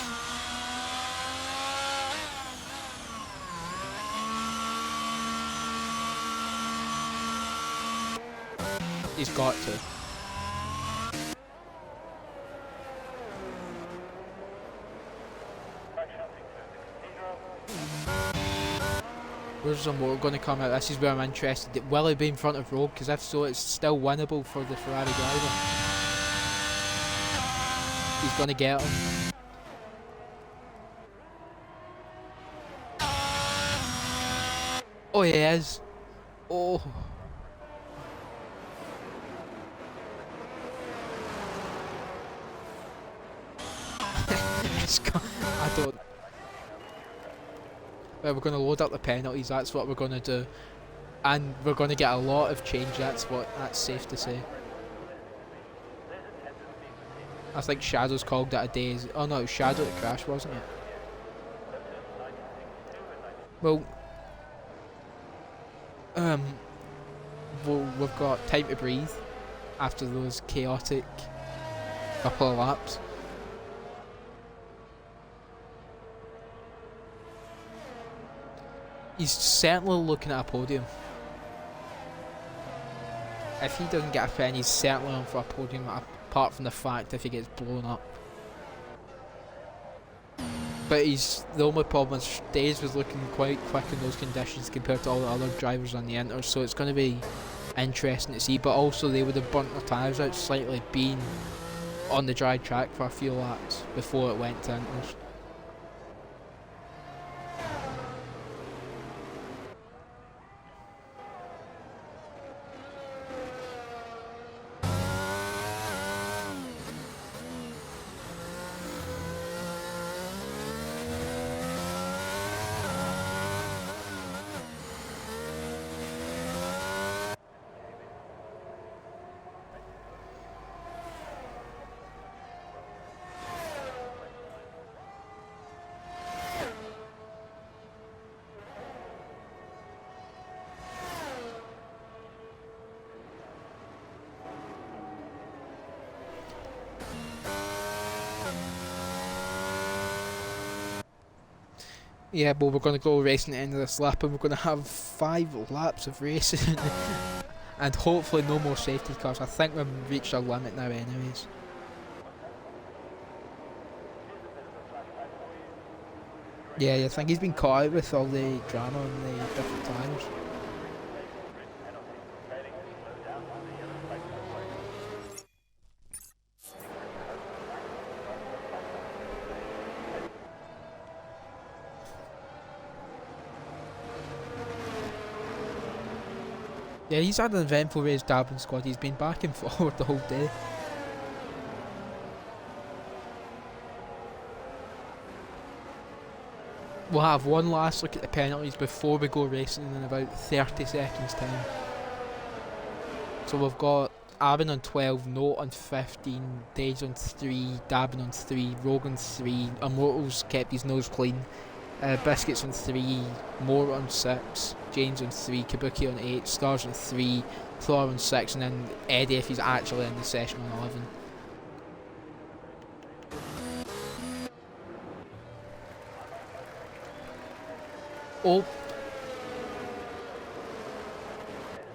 He's got to. Where's the motor going to come out? This is where I'm interested. Will he be in front of Rogue? Because if so, it's still winnable for the Ferrari driver. He's going to get him. Oh, he is. Oh. I don't. Well, we're going to load up the penalties. That's what we're going to do, and we're going to get a lot of change. That's safe to say. I think Shadow's called that a day. Oh no, it was Shadow that crashed, wasn't it? Well, we've got time to breathe after those chaotic couple of laps. He's certainly looking at a podium. If he doesn't get a pen, he's certainly on for a podium, apart from the fact if he gets blown up. But the only problem is Days was looking quite quick in those conditions compared to all the other drivers on the Inter, so it's going to be interesting to see. But also they would have burnt their tyres out slightly being on the dry track for a few laps before it went to Inters. Yeah, but we're going to go racing at the end of this lap, and we're going to have 5 laps of racing and hopefully no more safety cars. I think we've reached our limit now anyways. Yeah, I think he's been caught out with all the drama on the different tyres. Yeah, he's had an eventful race, Dabin squad. He's been back and forward the whole day. We'll have one last look at the penalties before we go racing in about 30 seconds time. So we've got Aaron on 12, Note on 15, Dage on 3, Dabin on 3, Rogue on 3, Immortals kept his nose clean, Biscuits on 3, Moore on 6, James on 3, Kabuki on 8, Stars on 3, Thor on 6, and then Eddie if he's actually in the session on 11. Oh,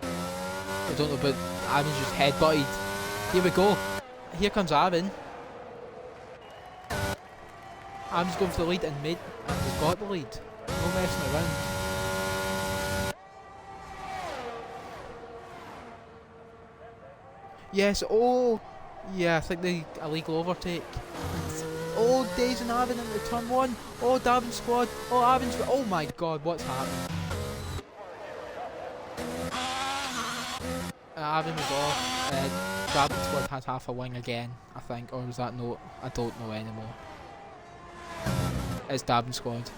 I don't know, but Aaron's just headbutted. Here we go. Here comes Aaron. Aaron's going for the lead and we've got the lead. No messing around. Yes, oh, yeah, I think the illegal overtake. Oh, Days and Aaron into turn 1. Oh, Davin squad. Oh, Aaron's. Oh my god, what's happening? Aaron was off. Davin squad has half a wing again, I think. Or was that Note? I don't know anymore. It's Davin squad.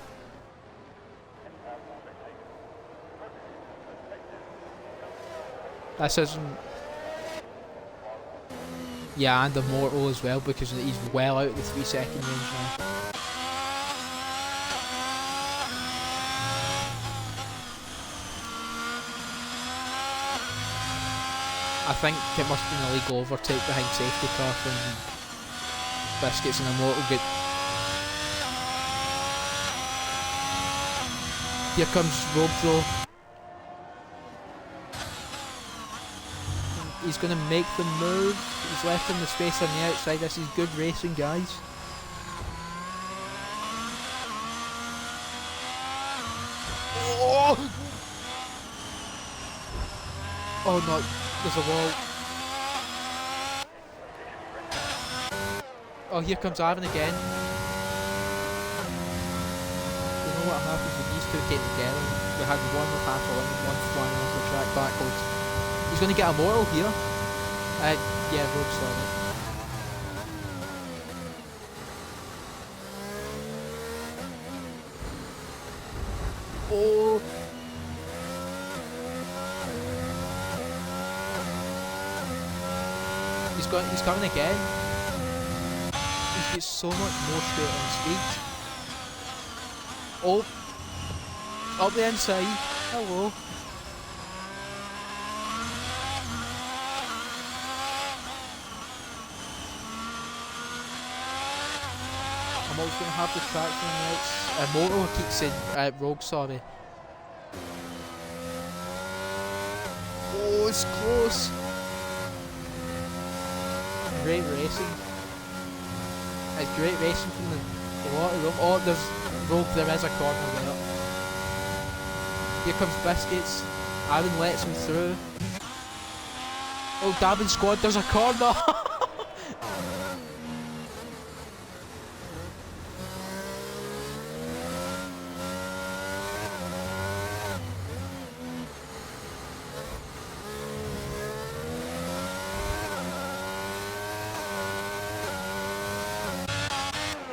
This isn't. Yeah, and Immortal as well because he's well out of the 3 second range now. I think it must have been a legal overtake behind safety car from Biscuits and Immortal get. Here comes Rogue though. He's going to make the move. He's left him the space on the outside. This is good racing, guys. Oh! Oh no, there's a wall. Oh, here comes Ivan again. You know what happens when these two get together? We had one with half a wing and one flying off the track backwards. He's going to get a mortal here. Yeah, Rogue sorry. Oh! He's coming again. He's got so much more straight on speed. Oh! Up the inside. Hello. I'm always going to have the traction on the outside. Moto keeps saying, Rogue, sorry. Oh, it's close. Great racing. It's great racing from the lot of room. Oh, there's Rogue, there is a corner there. Here comes Biscuits. Aaron lets him through. Oh, Dabbing Squad, there's a corner!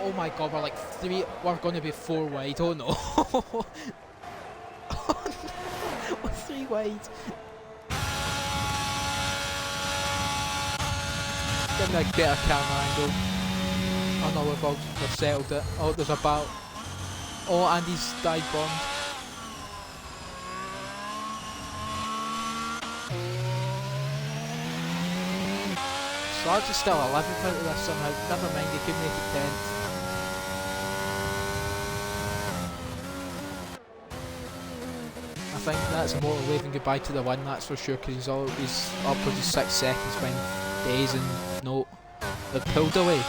Oh my god, we're going to be 4 wide, oh no. We're 3 wide. Give me a better camera angle. Oh no, we've settled it. Oh, there's a battle. Oh, Andy's dive bombed. Sarge is still 11th out of this somehow. Never mind, he could make it 10th. I think that's a Mortal waving goodbye to the win, that's for sure, because he's upwards of 6 seconds behind Days and no, they've pulled away.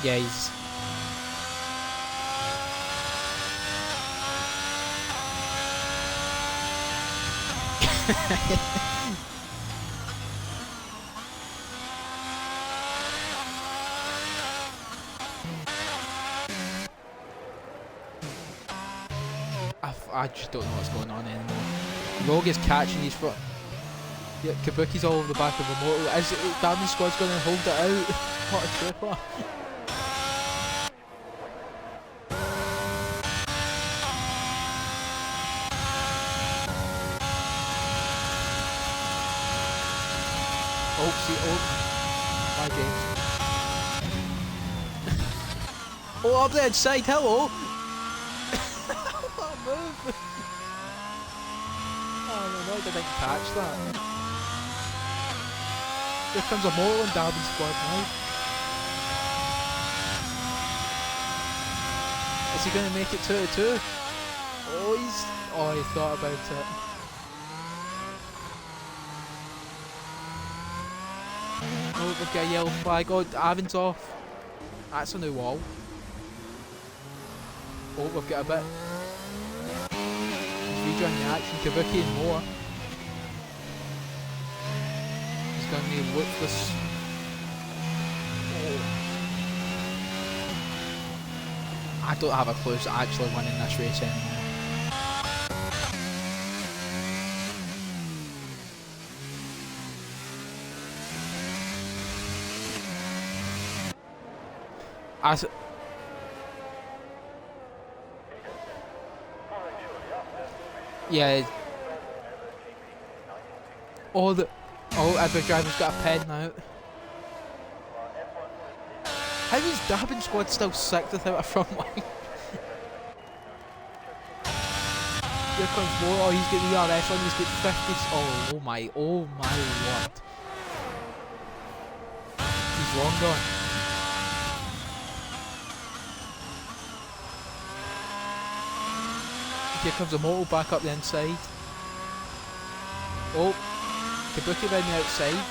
Yeah, he's... I just don't know what's going on anymore. Rogue is catching his foot. Yeah, Kabuki's all over the back of the motor. Is Dabbing Squad's going to hold it out? What a tripper. Oh, see, oh. Bye, James. Oh, up the inside, hello! What a move! Oh, no, I didn't catch that. Here comes a Mortal and Dabbing Squad now. Is he going to make it 2-2? Oh, he thought about it. Oh, we've got a yellow flag. Oh, Avin's off. That's a new wall. Oh, we've got a bit. He's rejoining the action. Kabuki and more. He's going to need to look this. Oh. I don't have a clue who's actually winning this race anymore. Yeah. Every driver's got a pen now. How is Dabbing Squad still 6th without a front line? Here comes more. Oh, he's got the RS on. He's got 50. Oh my word. He's long gone. Here comes a moto back up the inside. Oh, Kabuki around the outside.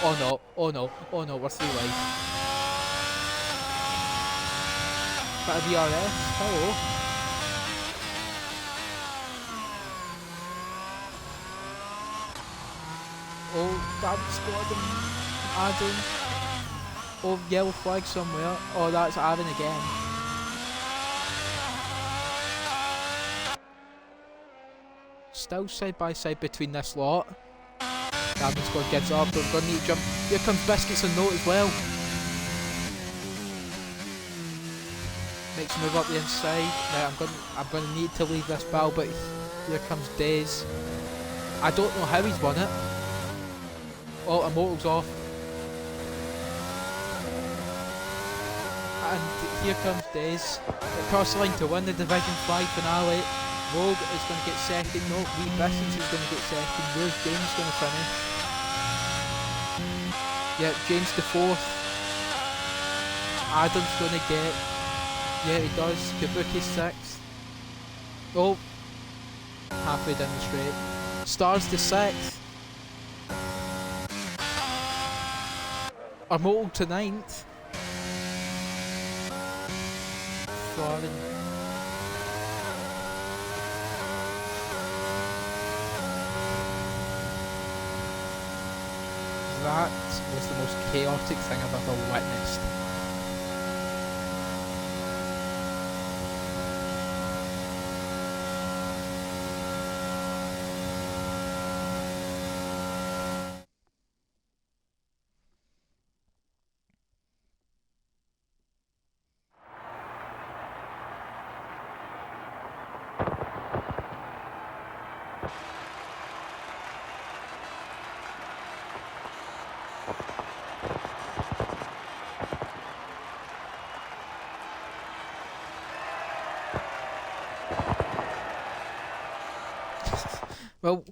Oh no, oh no, oh no, we're 3 wide. Bit of VRS, hello. Oh, damn squad and Adam. Oh, yellow flag somewhere. Oh, that's Aaron again. Still side by side between this lot. Adam squad gets up, they're going to need to jump. Here comes Biscuits and Note as well. Makes a move up the inside. Right, I'm going to need to leave this battle, but here comes Daze. I don't know how he's won it. Oh, a moto's off. And here comes Daze. Across the line to win the Division 5 finale. Rogue is going to get second. No, Wee Bissons is going to get second. Where's James going to finish? Yeah, James the 4th. Adam's going to get... Yeah, he does. Kabuki 6th. Oh. Halfway down the straight. Stars the 6th. Armoto to 9th. Florin. That was the most chaotic thing I've ever witnessed. Well,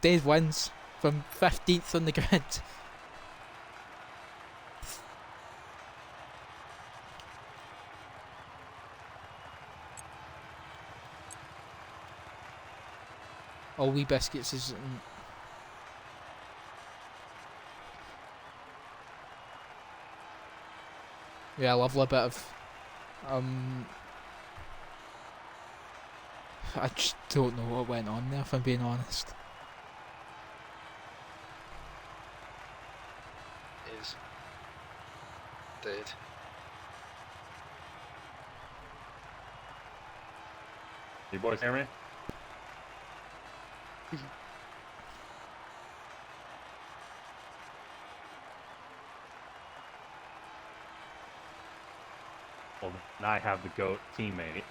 Dave wins from 15th on the grid. All Wee Biscuits is... Yeah, a lovely bit of... I just don't know what went on there, if I'm being honest. Is dead. You boys hear me? Well, now I have the GOAT teammate.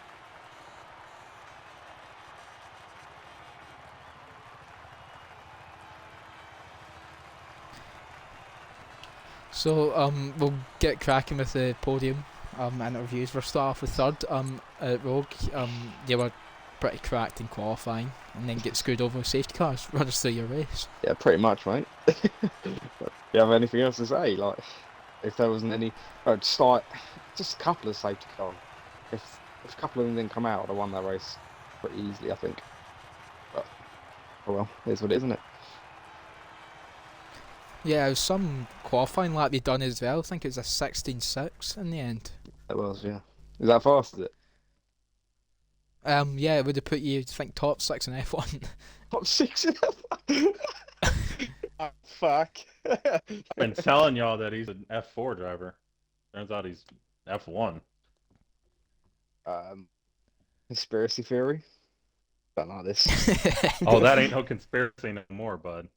So, we'll get cracking with the podium interviews. We'll start off with third at Rogue. You were pretty cracked in qualifying and then get screwed over with safety cars. Run us through your race. Yeah, pretty much, mate. You have anything else to say? Like, if there wasn't any, I'd start just a couple of safety cars. If a couple of them didn't come out, I'd have won that race pretty easily, I think. But oh well, here's what it is, isn't it? Yeah, it was some qualifying lap you done as well. I think it was a 16.6 in the end. It was, yeah. Is that fast, is it? Yeah, it would have put you, I think, top 6 in F1. Top 6 in F1? Oh, fuck. I've been telling y'all that he's an F4 driver. Turns out he's F1. Conspiracy theory? Don't like this. Oh, that ain't no conspiracy no more, bud.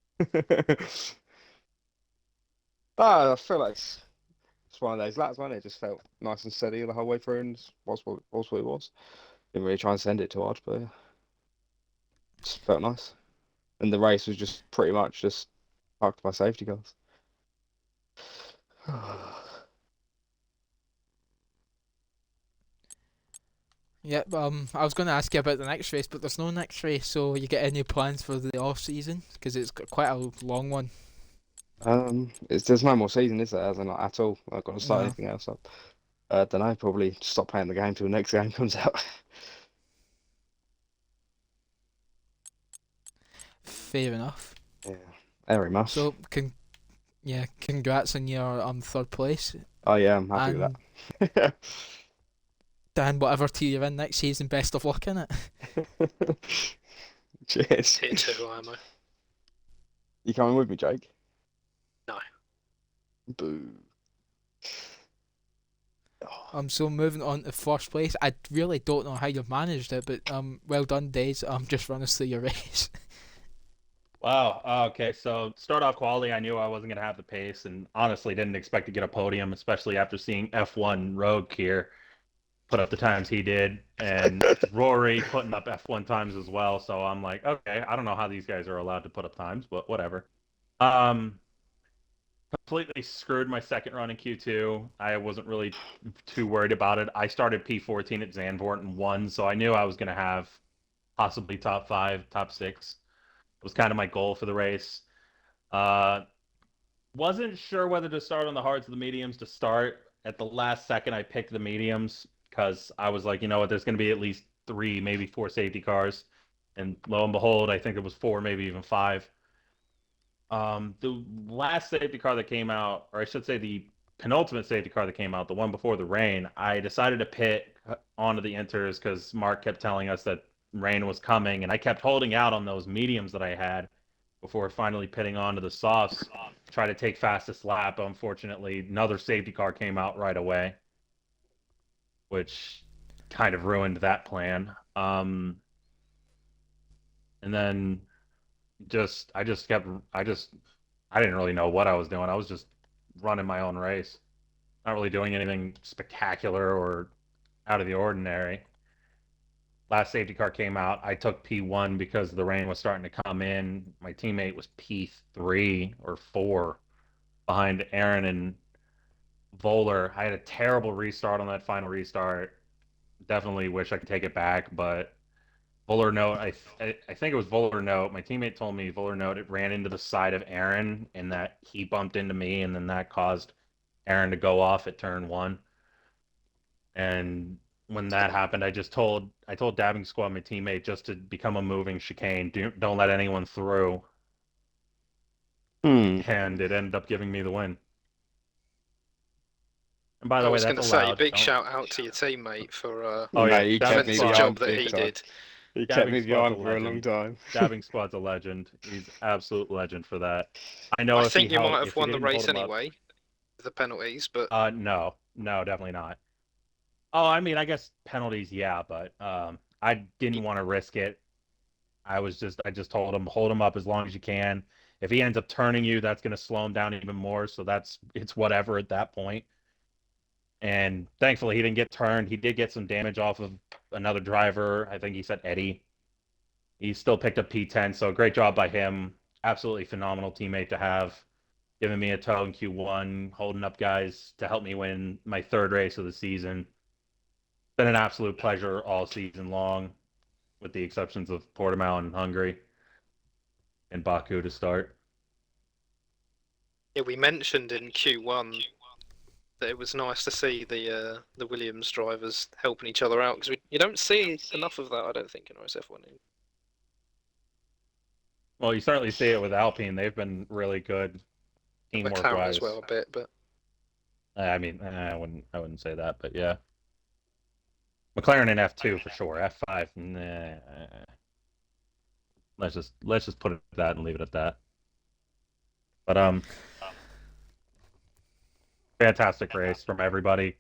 I feel like it's one of those laps, wasn't it? It just felt nice and steady the whole way through, and was what it was. Didn't really try and send it too hard, but yeah. Just felt nice. And the race was just pretty much just parked by safety cars. Yep, I was going to ask you about the next race, but there's no next race, so you get any plans for the off season? Because it's got quite a long one. There's no more season, is there? As in, like, at all. I've got to start No. anything else up. Don't know. Probably stop playing the game till the next game comes out. Fair enough. Yeah, very much. So, yeah, congrats on your third place. Oh yeah, I'm happy And with that. Dan, whatever tier you're in next season, best of luck in it. Cheers. Tier 2 IMO. You coming with me, Jake? No. Boo. So moving on to first place, I really don't know how you've managed it, but well done, Days. Just run us through your race. Wow. Okay. So start off quality. I knew I wasn't going to have the pace, and honestly didn't expect to get a podium, especially after seeing F1 Rogue here put up the times he did, and Rory putting up F1 times as well. So I'm like, okay, I don't know how these guys are allowed to put up times, but whatever. Um, Completely screwed my second run in Q2. I wasn't really too worried about it. I started P14 at Zandvoort and won, so I knew I was going to have possibly top 5, top 6. It was kind of my goal for the race. Uh, wasn't sure whether to start on the hards or the mediums to start. At the last second, I picked the mediums because I was like, you know what, there's going to be at least 3, maybe 4 safety cars. And lo and behold, I think it was 4, maybe even 5. The last safety car that came out, or I should say the penultimate safety car that came out, the one before the rain, I decided to pit onto the inters because Mark kept telling us that rain was coming, and I kept holding out on those mediums that I had before finally pitting onto the softs, try to take fastest lap. Unfortunately, another safety car came out right away, which kind of ruined that plan. And then I didn't really know what I was doing. I was just running my own race, not really doing anything spectacular or out of the ordinary. Last safety car came out. I took P1 because the rain was starting to come in. My teammate was P3 or 4 behind Aaron and Voller. I had a terrible restart on that final restart. Definitely wish I could take it back, but Voller note, I think it was Voller note. My teammate told me Voller note it ran into the side of Aaron and that he bumped into me, and then that caused Aaron to go off at turn 1. And when that happened, I told Dabbing Squad, my teammate, just to become a moving chicane. Don't let anyone through. Hmm. And it ended up giving me the win. And by the I way, was going that's to say, allowed. big Don't... shout out to your teammate for Oh yeah, Mate, he Dabbing kept me defensive Squad. job behind that big he time. did. He kept Dabbing me Squad's a behind for a long legend. time. Dabbing Squad's a legend. He's absolute legend for that. I know I if he think you held, might have if he won the didn't hold race him up. anyway, with the penalties, but No, definitely not. Oh, I mean, I guess penalties, yeah, but I didn't want to risk it. I just told him, hold him up as long as you can. If he ends up turning you, that's going to slow him down even more. So it's whatever at that point. And thankfully, he didn't get turned. He did get some damage off of another driver. I think he said Eddie. He still picked up P10, so great job by him. Absolutely phenomenal teammate to have, giving me a tow in Q1, holding up guys to help me win my third race of the season. Been an absolute pleasure all season long, with the exceptions of Portimao and Hungary and Baku to start. yeah, we mentioned in Q1 that it was nice to see the Williams drivers helping each other out because you don't see enough of that, I don't think, in RSF1. Well, you certainly see it with Alpine. They've been really good teamwork McLaren as wise. well a bit, but I mean, I wouldn't say that, but yeah. McLaren in F2 for sure. F5, nah. Let's just put it at that and leave it at that. But fantastic race from everybody.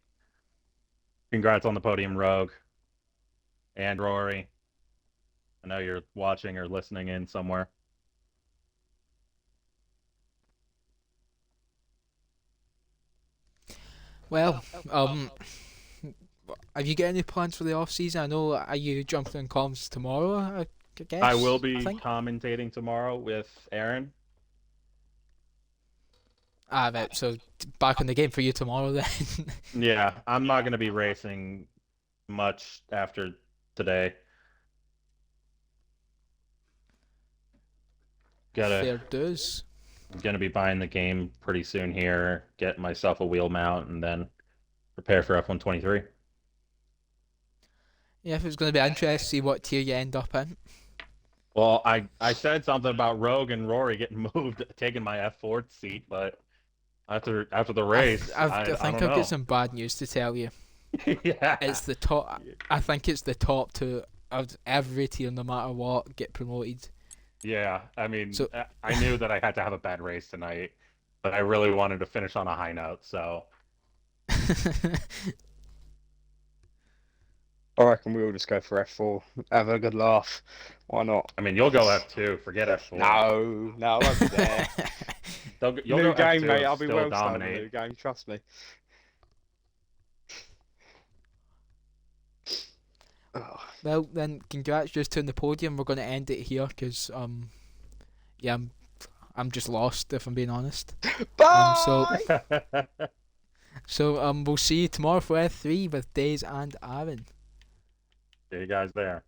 Congrats on the podium, Rogue and Rory. I know you're watching or listening in somewhere. Well, have you got any plans for the off season? I know, are you jumping on comms tomorrow? I guess. I will I be think. commentating tomorrow with Aaron. Right. So back on the game for you tomorrow then. Yeah, I'm not going to be racing much after today. Fair dues. I'm gonna be buying the game pretty soon here, get myself a wheel mount, and then prepare for F123. Yeah, if it's going to be interesting to see what tier you end up in. Well, I said something about Rogue and Rory getting moved, taking my F4 seat, but after the race, I I think don't I've know. got some bad news to tell you. Yeah. It's the top. I think it's the top two of every tier, no matter what, get promoted. Yeah, I mean, So I knew that I had to have a bad race tonight, but I really wanted to finish on a high note, so I reckon we all just go for F4. Have a good laugh. Why not? I mean, you'll go F2, forget F4. No, I won't be there. You'll New go game, F2 mate. and I'll be still well started the new dominate. game. Trust me. Oh. Well, then, congrats just to the podium. We're going to end it here because yeah, I'm just lost if I'm being honest. Bye. So we'll see you tomorrow for F3 with Days and Aaron. See you guys there.